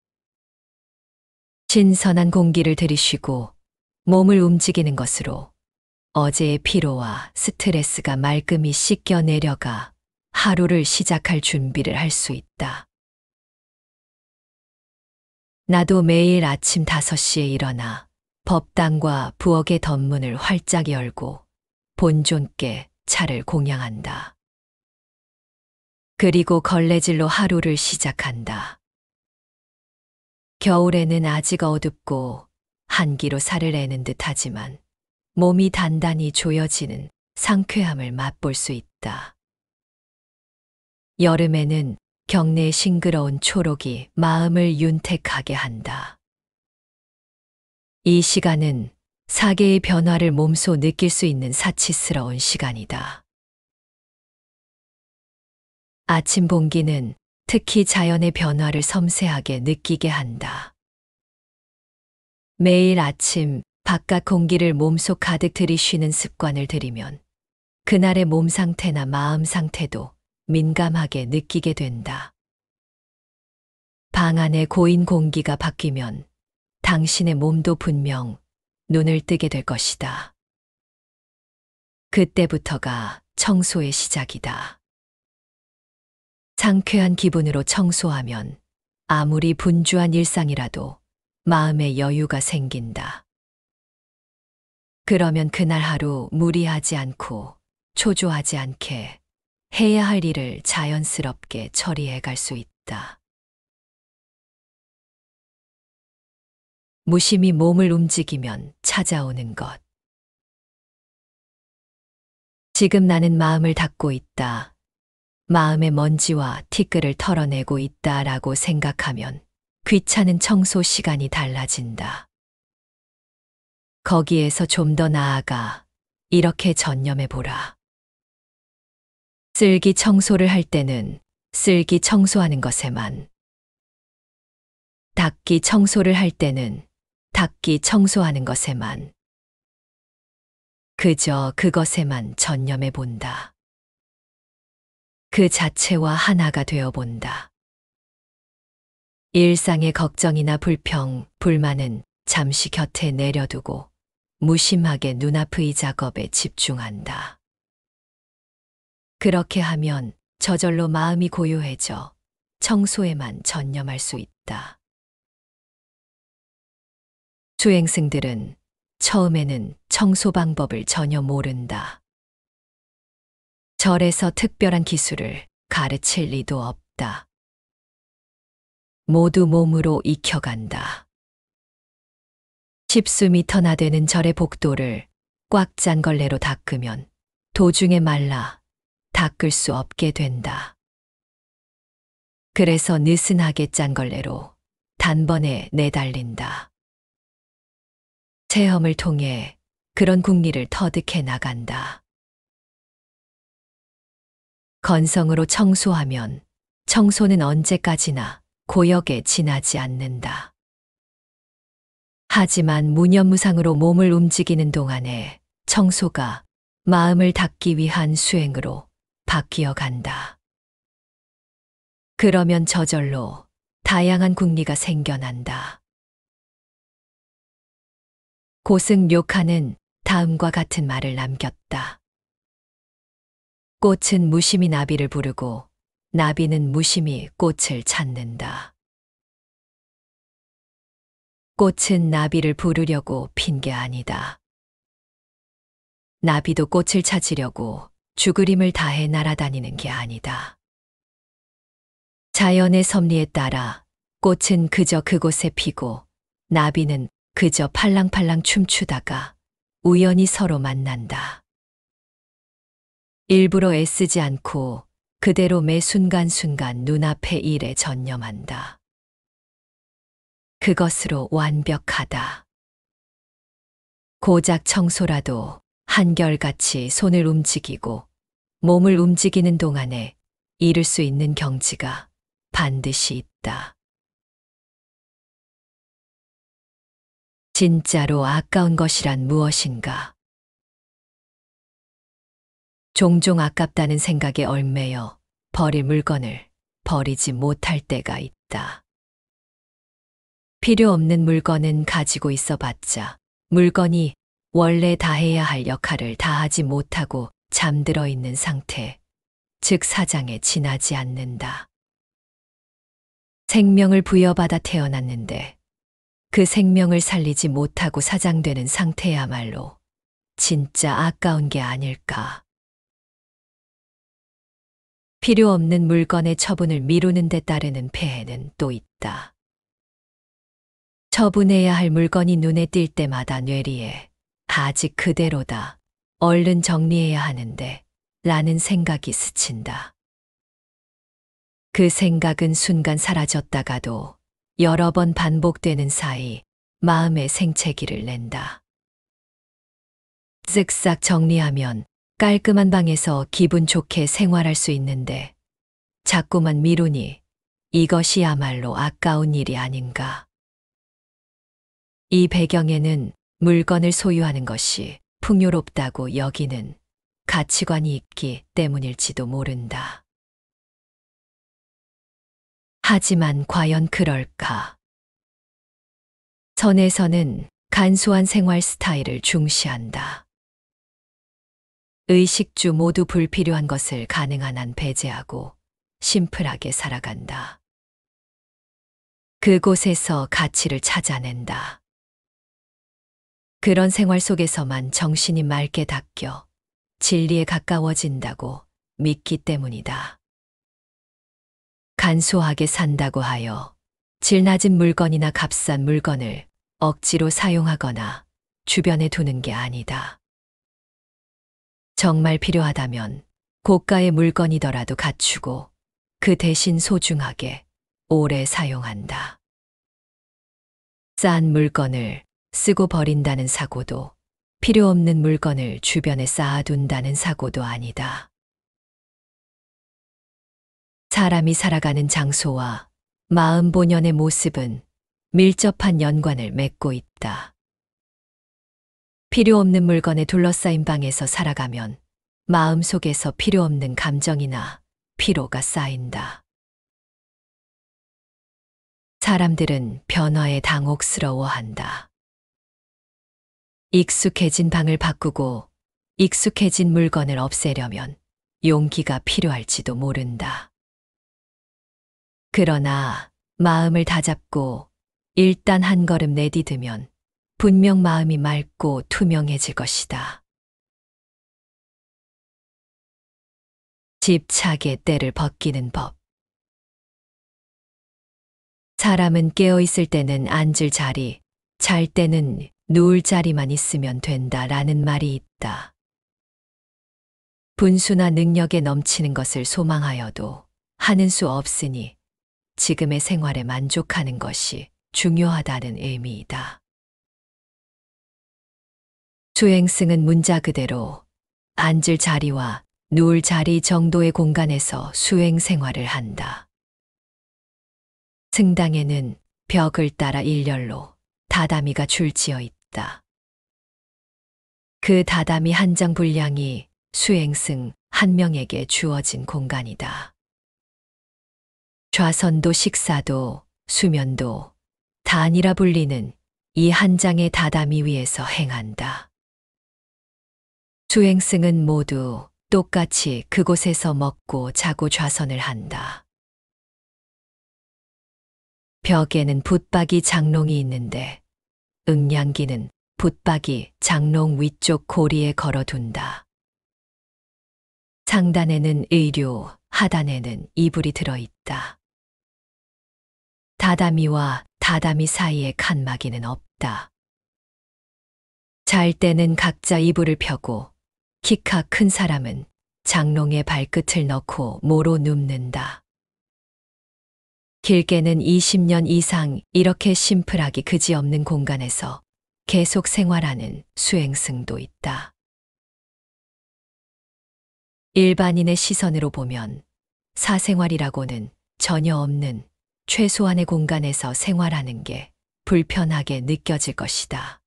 신선한 공기를 들이쉬고 몸을 움직이는 것으로 어제의 피로와 스트레스가 말끔히 씻겨 내려가 하루를 시작할 준비를 할 수 있다. 나도 매일 아침 5시에 일어나 법당과 부엌의 덧문을 활짝 열고 본존께 차를 공양한다. 그리고 걸레질로 하루를 시작한다. 겨울에는 아직 어둡고 한기로 살을 내는 듯하지만 몸이 단단히 조여지는 상쾌함을 맛볼 수 있다. 여름에는 경내의 싱그러운 초록이 마음을 윤택하게 한다. 이 시간은 사계의 변화를 몸소 느낄 수 있는 사치스러운 시간이다. 아침 공기는 특히 자연의 변화를 섬세하게 느끼게 한다. 매일 아침 바깥 공기를 몸속 가득 들이쉬는 습관을 들이면 그날의 몸 상태나 마음 상태도 민감하게 느끼게 된다. 방 안의 고인 공기가 바뀌면 당신의 몸도 분명 눈을 뜨게 될 것이다. 그때부터가 청소의 시작이다. 상쾌한 기분으로 청소하면 아무리 분주한 일상이라도 마음의 여유가 생긴다. 그러면 그날 하루 무리하지 않고 초조하지 않게 해야 할 일을 자연스럽게 처리해 갈 수 있다. 무심히 몸을 움직이면 찾아오는 것. 지금 나는 마음을 닫고 있다. 마음의 먼지와 티끌을 털어내고 있다라고 생각하면 귀찮은 청소 시간이 달라진다. 거기에서 좀 더 나아가 이렇게 전념해 보라. 쓸기 청소를 할 때는 쓸기 청소하는 것에만, 닦기 청소를 할 때는 닦기 청소하는 것에만, 그저 그것에만 전념해 본다. 그 자체와 하나가 되어 본다. 일상의 걱정이나 불평, 불만은 잠시 곁에 내려두고 무심하게 눈앞의 작업에 집중한다. 그렇게 하면 저절로 마음이 고요해져 청소에만 전념할 수 있다. 수행승들은 처음에는 청소 방법을 전혀 모른다. 절에서 특별한 기술을 가르칠 리도 없다. 모두 몸으로 익혀간다. 10수 미터나 되는 절의 복도를 꽉 짠 걸레로 닦으면 도중에 말라 닦을 수 없게 된다. 그래서 느슨하게 짠 걸레로 단번에 내달린다. 체험을 통해 그런 국리를 터득해 나간다. 건성으로 청소하면 청소는 언제까지나 고역에 지나지 않는다. 하지만 무념무상으로 몸을 움직이는 동안에 청소가 마음을 닦기 위한 수행으로 바뀌어 간다. 그러면 저절로 다양한 국리가 생겨난다. 고승 료카는 다음과 같은 말을 남겼다. 꽃은 무심히 나비를 부르고 나비는 무심히 꽃을 찾는다. 꽃은 나비를 부르려고 핀 게 아니다. 나비도 꽃을 찾으려고 죽으림을 다해 날아다니는 게 아니다. 자연의 섭리에 따라 꽃은 그저 그곳에 피고 나비는 그저 팔랑팔랑 춤추다가 우연히 서로 만난다. 일부러 애쓰지 않고 그대로 매 순간순간 눈앞의 일에 전념한다. 그것으로 완벽하다. 고작 청소라도 한결같이 손을 움직이고 몸을 움직이는 동안에 이룰 수 있는 경지가 반드시 있다. 진짜로 아까운 것이란 무엇인가? 종종 아깝다는 생각에 얽매여 버릴 물건을 버리지 못할 때가 있다. 필요 없는 물건은 가지고 있어 봤자 물건이 원래 다해야 할 역할을 다하지 못하고 잠들어 있는 상태, 즉 사장에 지나지 않는다. 생명을 부여받아 태어났는데 그 생명을 살리지 못하고 사장되는 상태야말로 진짜 아까운 게 아닐까. 필요 없는 물건의 처분을 미루는 데 따르는 폐해는 또 있다. 처분해야 할 물건이 눈에 띌 때마다 뇌리에 아직 그대로다. 얼른 정리해야 하는데 라는 생각이 스친다. 그 생각은 순간 사라졌다가도 여러 번 반복되는 사이 마음의 생채기를 낸다. 쓱싹 정리하면 깔끔한 방에서 기분 좋게 생활할 수 있는데 자꾸만 미루니 이것이야말로 아까운 일이 아닌가. 이 배경에는 물건을 소유하는 것이 풍요롭다고 여기는 가치관이 있기 때문일지도 모른다. 하지만 과연 그럴까? 선에서는 간소한 생활 스타일을 중시한다. 의식주 모두 불필요한 것을 가능한 한 배제하고 심플하게 살아간다. 그곳에서 가치를 찾아낸다. 그런 생활 속에서만 정신이 맑게 닦여 진리에 가까워진다고 믿기 때문이다. 간소하게 산다고 하여 질 낮은 물건이나 값싼 물건을 억지로 사용하거나 주변에 두는 게 아니다. 정말 필요하다면 고가의 물건이더라도 갖추고 그 대신 소중하게 오래 사용한다. 싼 물건을 쓰고 버린다는 사고도 필요 없는 물건을 주변에 쌓아둔다는 사고도 아니다. 사람이 살아가는 장소와 마음 본연의 모습은 밀접한 연관을 맺고 있다. 필요 없는 물건에 둘러싸인 방에서 살아가면 마음속에서 필요 없는 감정이나 피로가 쌓인다. 사람들은 변화에 당혹스러워한다. 익숙해진 방을 바꾸고 익숙해진 물건을 없애려면 용기가 필요할지도 모른다. 그러나 마음을 다잡고 일단 한 걸음 내디디면 분명 마음이 맑고 투명해질 것이다. 집착의 때를 벗기는 법. 사람은 깨어있을 때는 앉을 자리, 잘 때는 누울 자리만 있으면 된다라는 말이 있다. 분수나 능력에 넘치는 것을 소망하여도 하는 수 없으니 지금의 생활에 만족하는 것이 중요하다는 의미이다. 수행승은 문자 그대로 앉을 자리와 누울 자리 정도의 공간에서 수행 생활을 한다. 승당에는 벽을 따라 일렬로 다다미가 줄지어 있다. 그 다다미 한 장 분량이 수행승 한 명에게 주어진 공간이다. 좌선도 식사도 수면도 단이라 불리는 이 한 장의 다다미 위에서 행한다. 수행승은 모두 똑같이 그곳에서 먹고 자고 좌선을 한다. 벽에는 붙박이 장롱이 있는데 응양기는 붙박이 장롱 위쪽 고리에 걸어둔다. 상단에는 의류, 하단에는 이불이 들어있다. 다다미와 다다미 사이에 칸막이는 없다. 잘 때는 각자 이불을 펴고 키가 큰 사람은 장롱에 발끝을 넣고 모로 눕는다. 길게는 20년 이상 이렇게 심플하기 그지없는 공간에서 계속 생활하는 수행승도 있다. 일반인의 시선으로 보면 사생활이라고는 전혀 없는 최소한의 공간에서 생활하는 게 불편하게 느껴질 것이다.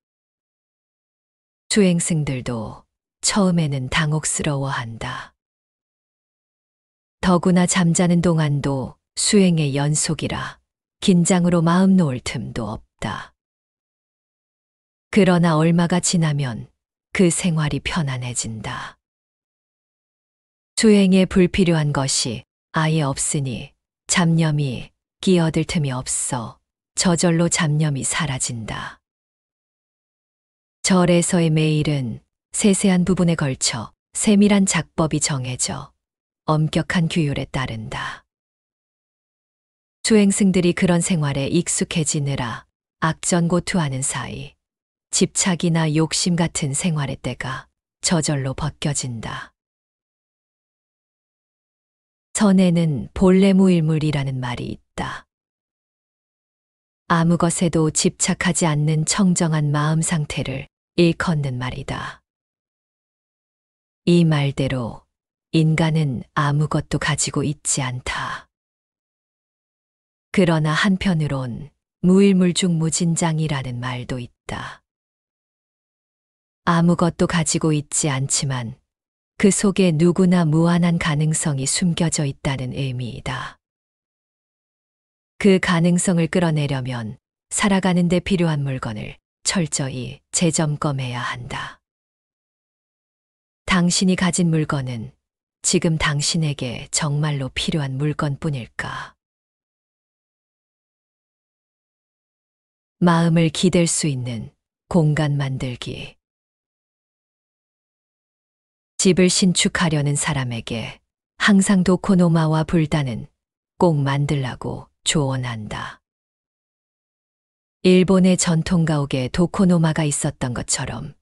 수행승들도 처음에는 당혹스러워한다. 더구나 잠자는 동안도 수행의 연속이라 긴장으로 마음 놓을 틈도 없다. 그러나 얼마가 지나면 그 생활이 편안해진다. 수행에 불필요한 것이 아예 없으니 잡념이 끼어들 틈이 없어 저절로 잡념이 사라진다. 절에서의 매일은 세세한 부분에 걸쳐 세밀한 작법이 정해져 엄격한 규율에 따른다. 수행승들이 그런 생활에 익숙해지느라 악전고투하는 사이 집착이나 욕심 같은 생활의 때가 저절로 벗겨진다. 선에는 본래 무일물이라는 말이 있다. 아무 것에도 집착하지 않는 청정한 마음 상태를 일컫는 말이다. 이 말대로 인간은 아무것도 가지고 있지 않다. 그러나 한편으론 무일물 중 무진장이라는 말도 있다. 아무것도 가지고 있지 않지만 그 속에 누구나 무한한 가능성이 숨겨져 있다는 의미이다. 그 가능성을 끌어내려면 살아가는 데 필요한 물건을 철저히 재점검해야 한다. 당신이 가진 물건은 지금 당신에게 정말로 필요한 물건뿐일까? 마음을 기댈 수 있는 공간 만들기. 집을 신축하려는 사람에게 항상 도코노마와 불단은 꼭 만들라고 조언한다. 일본의 전통 가옥에 도코노마가 있었던 것처럼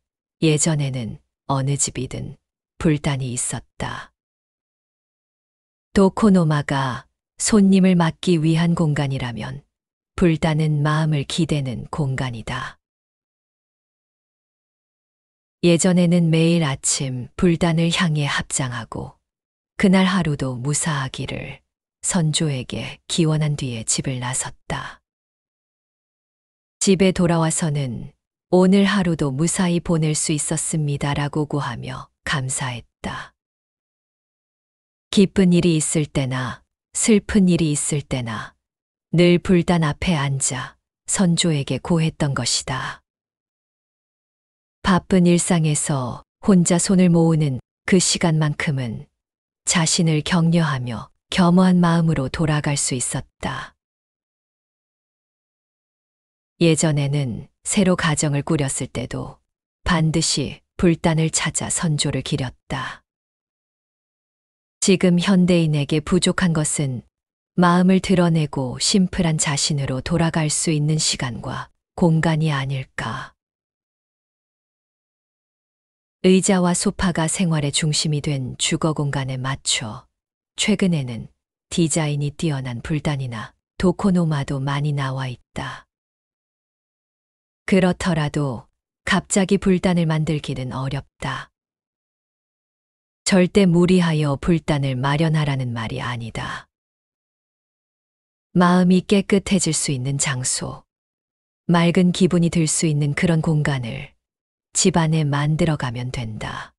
예전에는 어느 집이든 불단이 있었다. 도코노마가 손님을 맞기 위한 공간이라면 불단은 마음을 기대는 공간이다. 예전에는 매일 아침 불단을 향해 합장하고 그날 하루도 무사하기를 선조에게 기원한 뒤에 집을 나섰다. 집에 돌아와서는 오늘 하루도 무사히 보낼 수 있었습니다라고 고하며 감사했다. 기쁜 일이 있을 때나 슬픈 일이 있을 때나 늘 불단 앞에 앉아 선조에게 고했던 것이다. 바쁜 일상에서 혼자 손을 모으는 그 시간만큼은 자신을 격려하며 겸허한 마음으로 돌아갈 수 있었다. 예전에는 새로 가정을 꾸렸을 때도 반드시 불단을 찾아 선조를 기렸다. 지금 현대인에게 부족한 것은 마음을 드러내고 심플한 자신으로 돌아갈 수 있는 시간과 공간이 아닐까. 의자와 소파가 생활의 중심이 된 주거 공간에 맞춰 최근에는 디자인이 뛰어난 불단이나 도코노마도 많이 나와 있다. 그렇더라도 갑자기 불단을 만들기는 어렵다. 절대 무리하여 불단을 마련하라는 말이 아니다. 마음이 깨끗해질 수 있는 장소, 맑은 기분이 들 수 있는 그런 공간을 집안에 만들어가면 된다.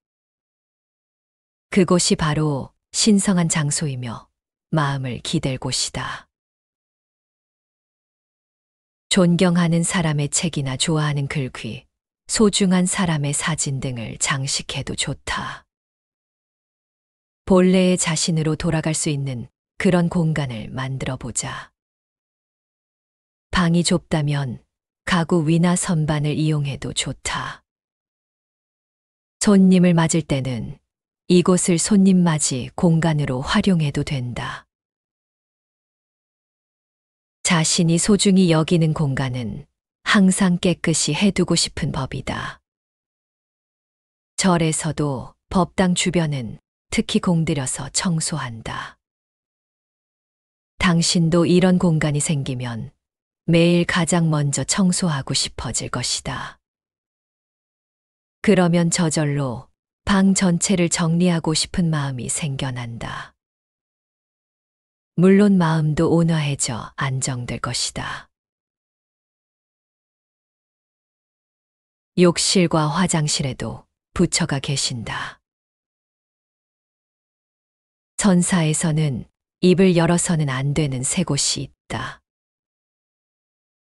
그곳이 바로 신성한 장소이며 마음을 기댈 곳이다. 존경하는 사람의 책이나 좋아하는 글귀, 소중한 사람의 사진 등을 장식해도 좋다. 본래의 자신으로 돌아갈 수 있는 그런 공간을 만들어 보자. 방이 좁다면 가구 위나 선반을 이용해도 좋다. 손님을 맞을 때는 이곳을 손님 맞이 공간으로 활용해도 된다. 자신이 소중히 여기는 공간은 항상 깨끗이 해두고 싶은 법이다. 절에서도 법당 주변은 특히 공들여서 청소한다. 당신도 이런 공간이 생기면 매일 가장 먼저 청소하고 싶어질 것이다. 그러면 저절로 방 전체를 정리하고 싶은 마음이 생겨난다. 물론 마음도 온화해져 안정될 것이다. 욕실과 화장실에도 부처가 계신다. 선사에서는 입을 열어서는 안 되는 세 곳이 있다.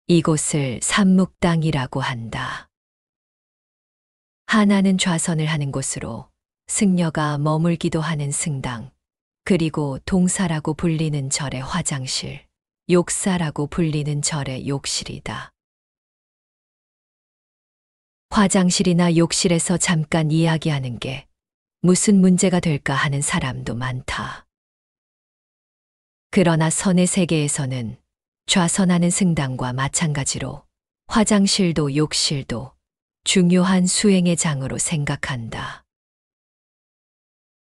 이곳을 삼묵당이라고 한다. 하나는 좌선을 하는 곳으로 승려가 머물기도 하는 승당, 그리고 동사라고 불리는 절의 화장실, 욕사라고 불리는 절의 욕실이다. 화장실이나 욕실에서 잠깐 이야기하는 게 무슨 문제가 될까 하는 사람도 많다. 그러나 선의 세계에서는 좌선하는 승당과 마찬가지로 화장실도 욕실도 중요한 수행의 장으로 생각한다.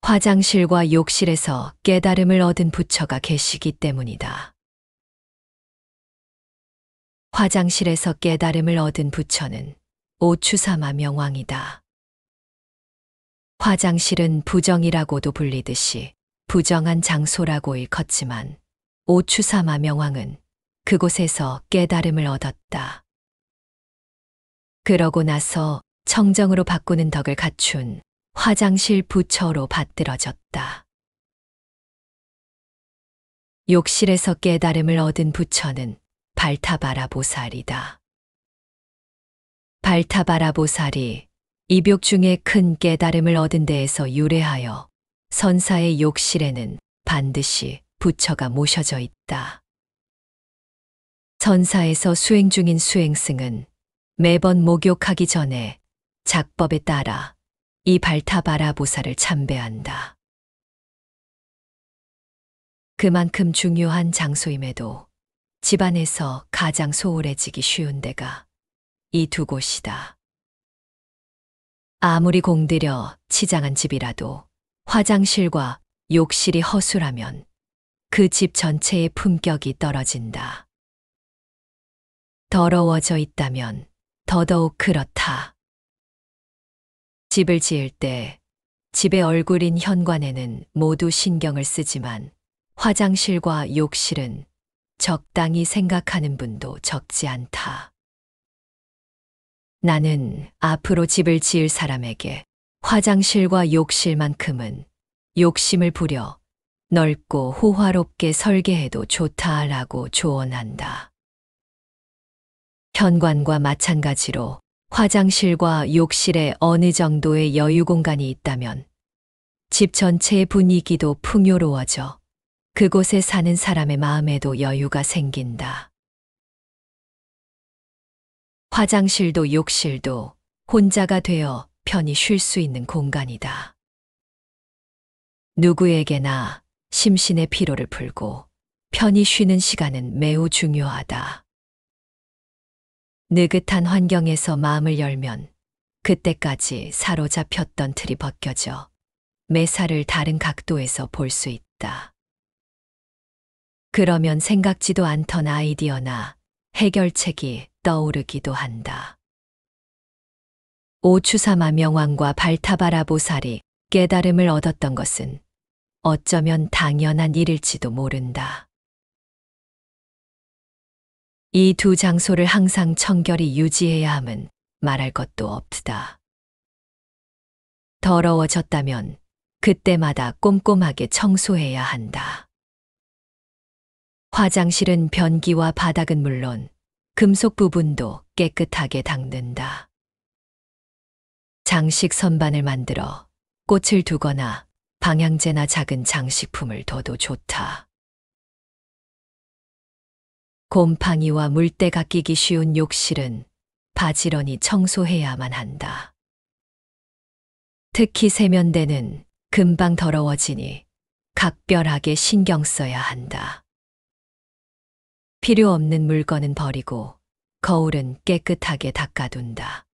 화장실과 욕실에서 깨달음을 얻은 부처가 계시기 때문이다. 화장실에서 깨달음을 얻은 부처는 오추사마 명왕이다. 화장실은 부정이라고도 불리듯이 부정한 장소라고 일컫지만 오추사마 명왕은 그곳에서 깨달음을 얻었다. 그러고 나서 청정으로 바꾸는 덕을 갖춘 화장실 부처로 받들어졌다. 욕실에서 깨달음을 얻은 부처는 발타바라 보살이다. 발타바라 보살이 입욕 중에 큰 깨달음을 얻은 데에서 유래하여 선사의 욕실에는 반드시 부처가 모셔져 있다. 선사에서 수행 중인 수행승은 매번 목욕하기 전에 작법에 따라 이 발타바라 보살을 참배한다. 그만큼 중요한 장소임에도 집안에서 가장 소홀해지기 쉬운 데가 이 두 곳이다. 아무리 공들여 치장한 집이라도 화장실과 욕실이 허술하면 그 집 전체의 품격이 떨어진다. 더러워져 있다면 더더욱 그렇다. 집을 지을 때 집의 얼굴인 현관에는 모두 신경을 쓰지만 화장실과 욕실은 적당히 생각하는 분도 적지 않다. 나는 앞으로 집을 지을 사람에게 화장실과 욕실만큼은 욕심을 부려 넓고 호화롭게 설계해도 좋다라고 조언한다. 현관과 마찬가지로 화장실과 욕실에 어느 정도의 여유 공간이 있다면 집 전체의 분위기도 풍요로워져 그곳에 사는 사람의 마음에도 여유가 생긴다. 화장실도 욕실도 혼자가 되어 편히 쉴 수 있는 공간이다. 누구에게나 심신의 피로를 풀고 편히 쉬는 시간은 매우 중요하다. 느긋한 환경에서 마음을 열면 그때까지 사로잡혔던 틀이 벗겨져 매사를 다른 각도에서 볼 수 있다. 그러면 생각지도 않던 아이디어나 해결책이 떠오르기도 한다. 오추사마 명왕과 발타바라 보살이 깨달음을 얻었던 것은 어쩌면 당연한 일일지도 모른다. 이 두 장소를 항상 청결히 유지해야 함은 말할 것도 없다. 더러워졌다면 그때마다 꼼꼼하게 청소해야 한다. 화장실은 변기와 바닥은 물론 금속 부분도 깨끗하게 닦는다. 장식 선반을 만들어 꽃을 두거나 방향제나 작은 장식품을 둬도 좋다. 곰팡이와 물때가 끼기 쉬운 욕실은 바지런히 청소해야만 한다. 특히 세면대는 금방 더러워지니 각별하게 신경 써야 한다. 필요 없는 물건은 버리고 거울은 깨끗하게 닦아둔다.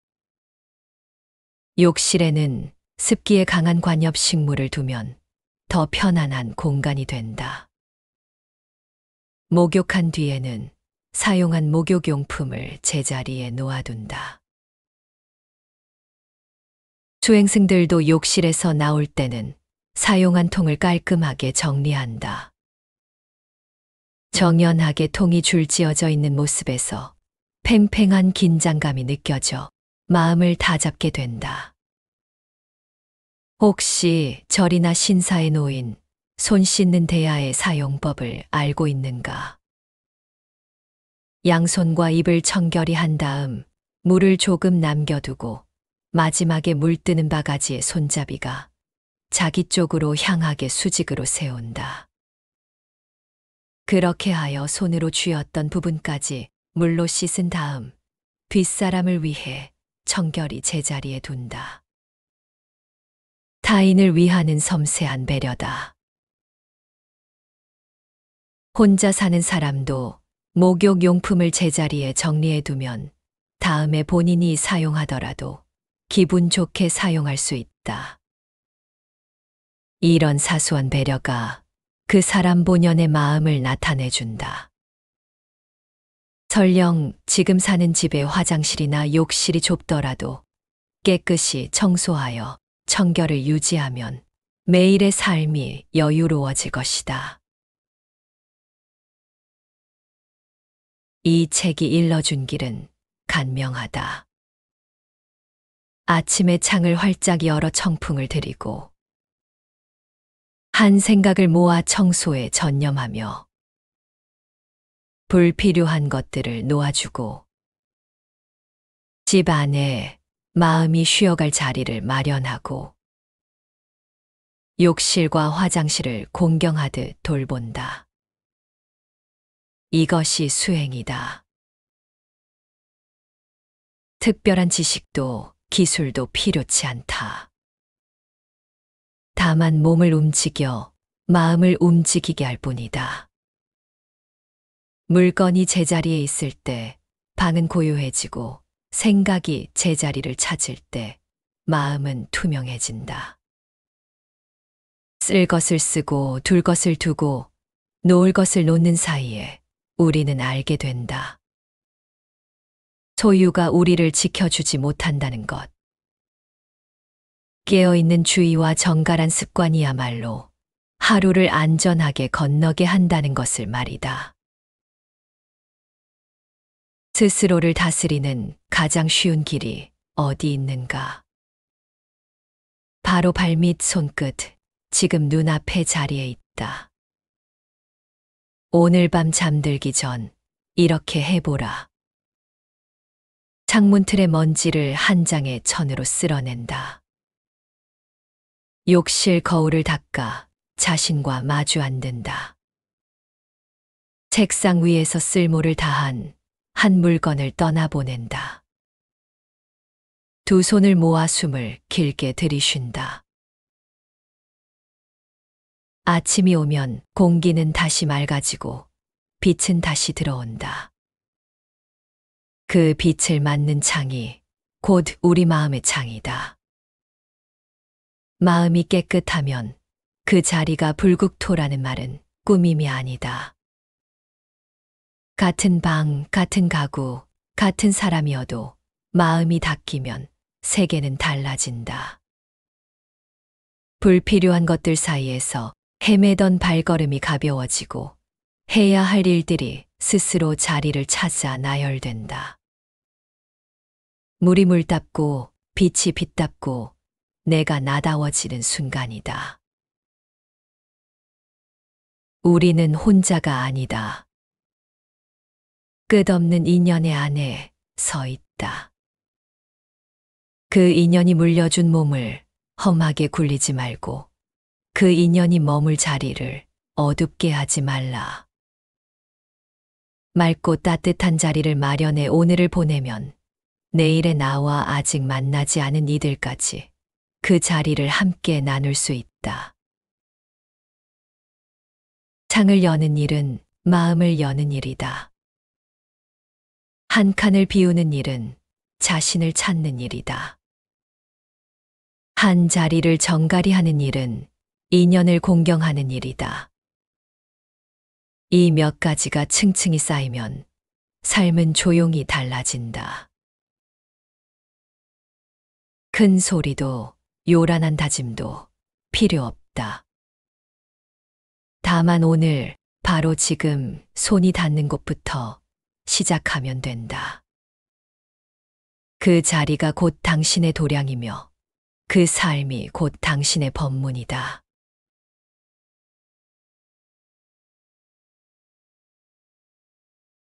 욕실에는 습기에 강한 관엽식물을 두면 더 편안한 공간이 된다. 목욕한 뒤에는 사용한 목욕용품을 제자리에 놓아둔다. 수행승들도 욕실에서 나올 때는 사용한 통을 깔끔하게 정리한다. 정연하게 통이 줄지어져 있는 모습에서 팽팽한 긴장감이 느껴져 마음을 다잡게 된다. 혹시 절이나 신사에 놓인 손 씻는 대야의 사용법을 알고 있는가? 양손과 입을 청결히 한 다음 물을 조금 남겨두고 마지막에 물 뜨는 바가지의 손잡이가 자기 쪽으로 향하게 수직으로 세운다. 그렇게 하여 손으로 쥐었던 부분까지 물로 씻은 다음 뒷사람을 위해 청결히 제자리에 둔다. 타인을 위하는 섬세한 배려다. 혼자 사는 사람도 목욕용품을 제자리에 정리해 두면 다음에 본인이 사용하더라도 기분 좋게 사용할 수 있다. 이런 사소한 배려가 그 사람 본연의 마음을 나타내준다. 설령 지금 사는 집의 화장실이나 욕실이 좁더라도 깨끗이 청소하여 청결을 유지하면 매일의 삶이 여유로워질 것이다. 이 책이 일러준 길은 간명하다. 아침에 창을 활짝 열어 청풍을 들이고 한 생각을 모아 청소에 전념하며 불필요한 것들을 놓아주고 집 안에 마음이 쉬어갈 자리를 마련하고 욕실과 화장실을 공경하듯 돌본다. 이것이 수행이다. 특별한 지식도 기술도 필요치 않다. 다만 몸을 움직여 마음을 움직이게 할 뿐이다. 물건이 제자리에 있을 때 방은 고요해지고 생각이 제자리를 찾을 때 마음은 투명해진다. 쓸 것을 쓰고 둘 것을 두고 놓을 것을 놓는 사이에 우리는 알게 된다. 소유가 우리를 지켜주지 못한다는 것. 깨어있는 주의와 정갈한 습관이야말로 하루를 안전하게 건너게 한다는 것을 말이다. 스스로를 다스리는 가장 쉬운 길이 어디 있는가? 바로 발밑 손끝, 지금 눈앞의 자리에 있다. 오늘 밤 잠들기 전 이렇게 해보라. 창문 틀의 먼지를 한 장의 천으로 쓸어낸다. 욕실 거울을 닦아 자신과 마주 앉는다. 책상 위에서 쓸모를 다한 한 물건을 떠나보낸다. 두 손을 모아 숨을 길게 들이쉰다. 아침이 오면 공기는 다시 맑아지고 빛은 다시 들어온다. 그 빛을 맞는 창이 곧 우리 마음의 창이다. 마음이 깨끗하면 그 자리가 불국토라는 말은 꾸밈이 아니다. 같은 방, 같은 가구, 같은 사람이어도 마음이 닦이면 세계는 달라진다. 불필요한 것들 사이에서 헤매던 발걸음이 가벼워지고 해야 할 일들이 스스로 자리를 찾아 나열된다. 물이 물답고 빛이 빛답고 내가 나다워지는 순간이다. 우리는 혼자가 아니다. 끝없는 인연의 안에 서 있다. 그 인연이 물려준 몸을 험하게 굴리지 말고 그 인연이 머물 자리를 어둡게 하지 말라. 맑고 따뜻한 자리를 마련해 오늘을 보내면 내일의 나와 아직 만나지 않은 이들까지 그 자리를 함께 나눌 수 있다. 창을 여는 일은 마음을 여는 일이다. 한 칸을 비우는 일은 자신을 찾는 일이다. 한 자리를 정갈히 하는 일은 인연을 공경하는 일이다. 이 몇 가지가 층층이 쌓이면 삶은 조용히 달라진다. 큰 소리도 요란한 다짐도 필요 없다. 다만 오늘 바로 지금 손이 닿는 곳부터 시작하면 된다. 그 자리가 곧 당신의 도량이며 그 삶이 곧 당신의 법문이다.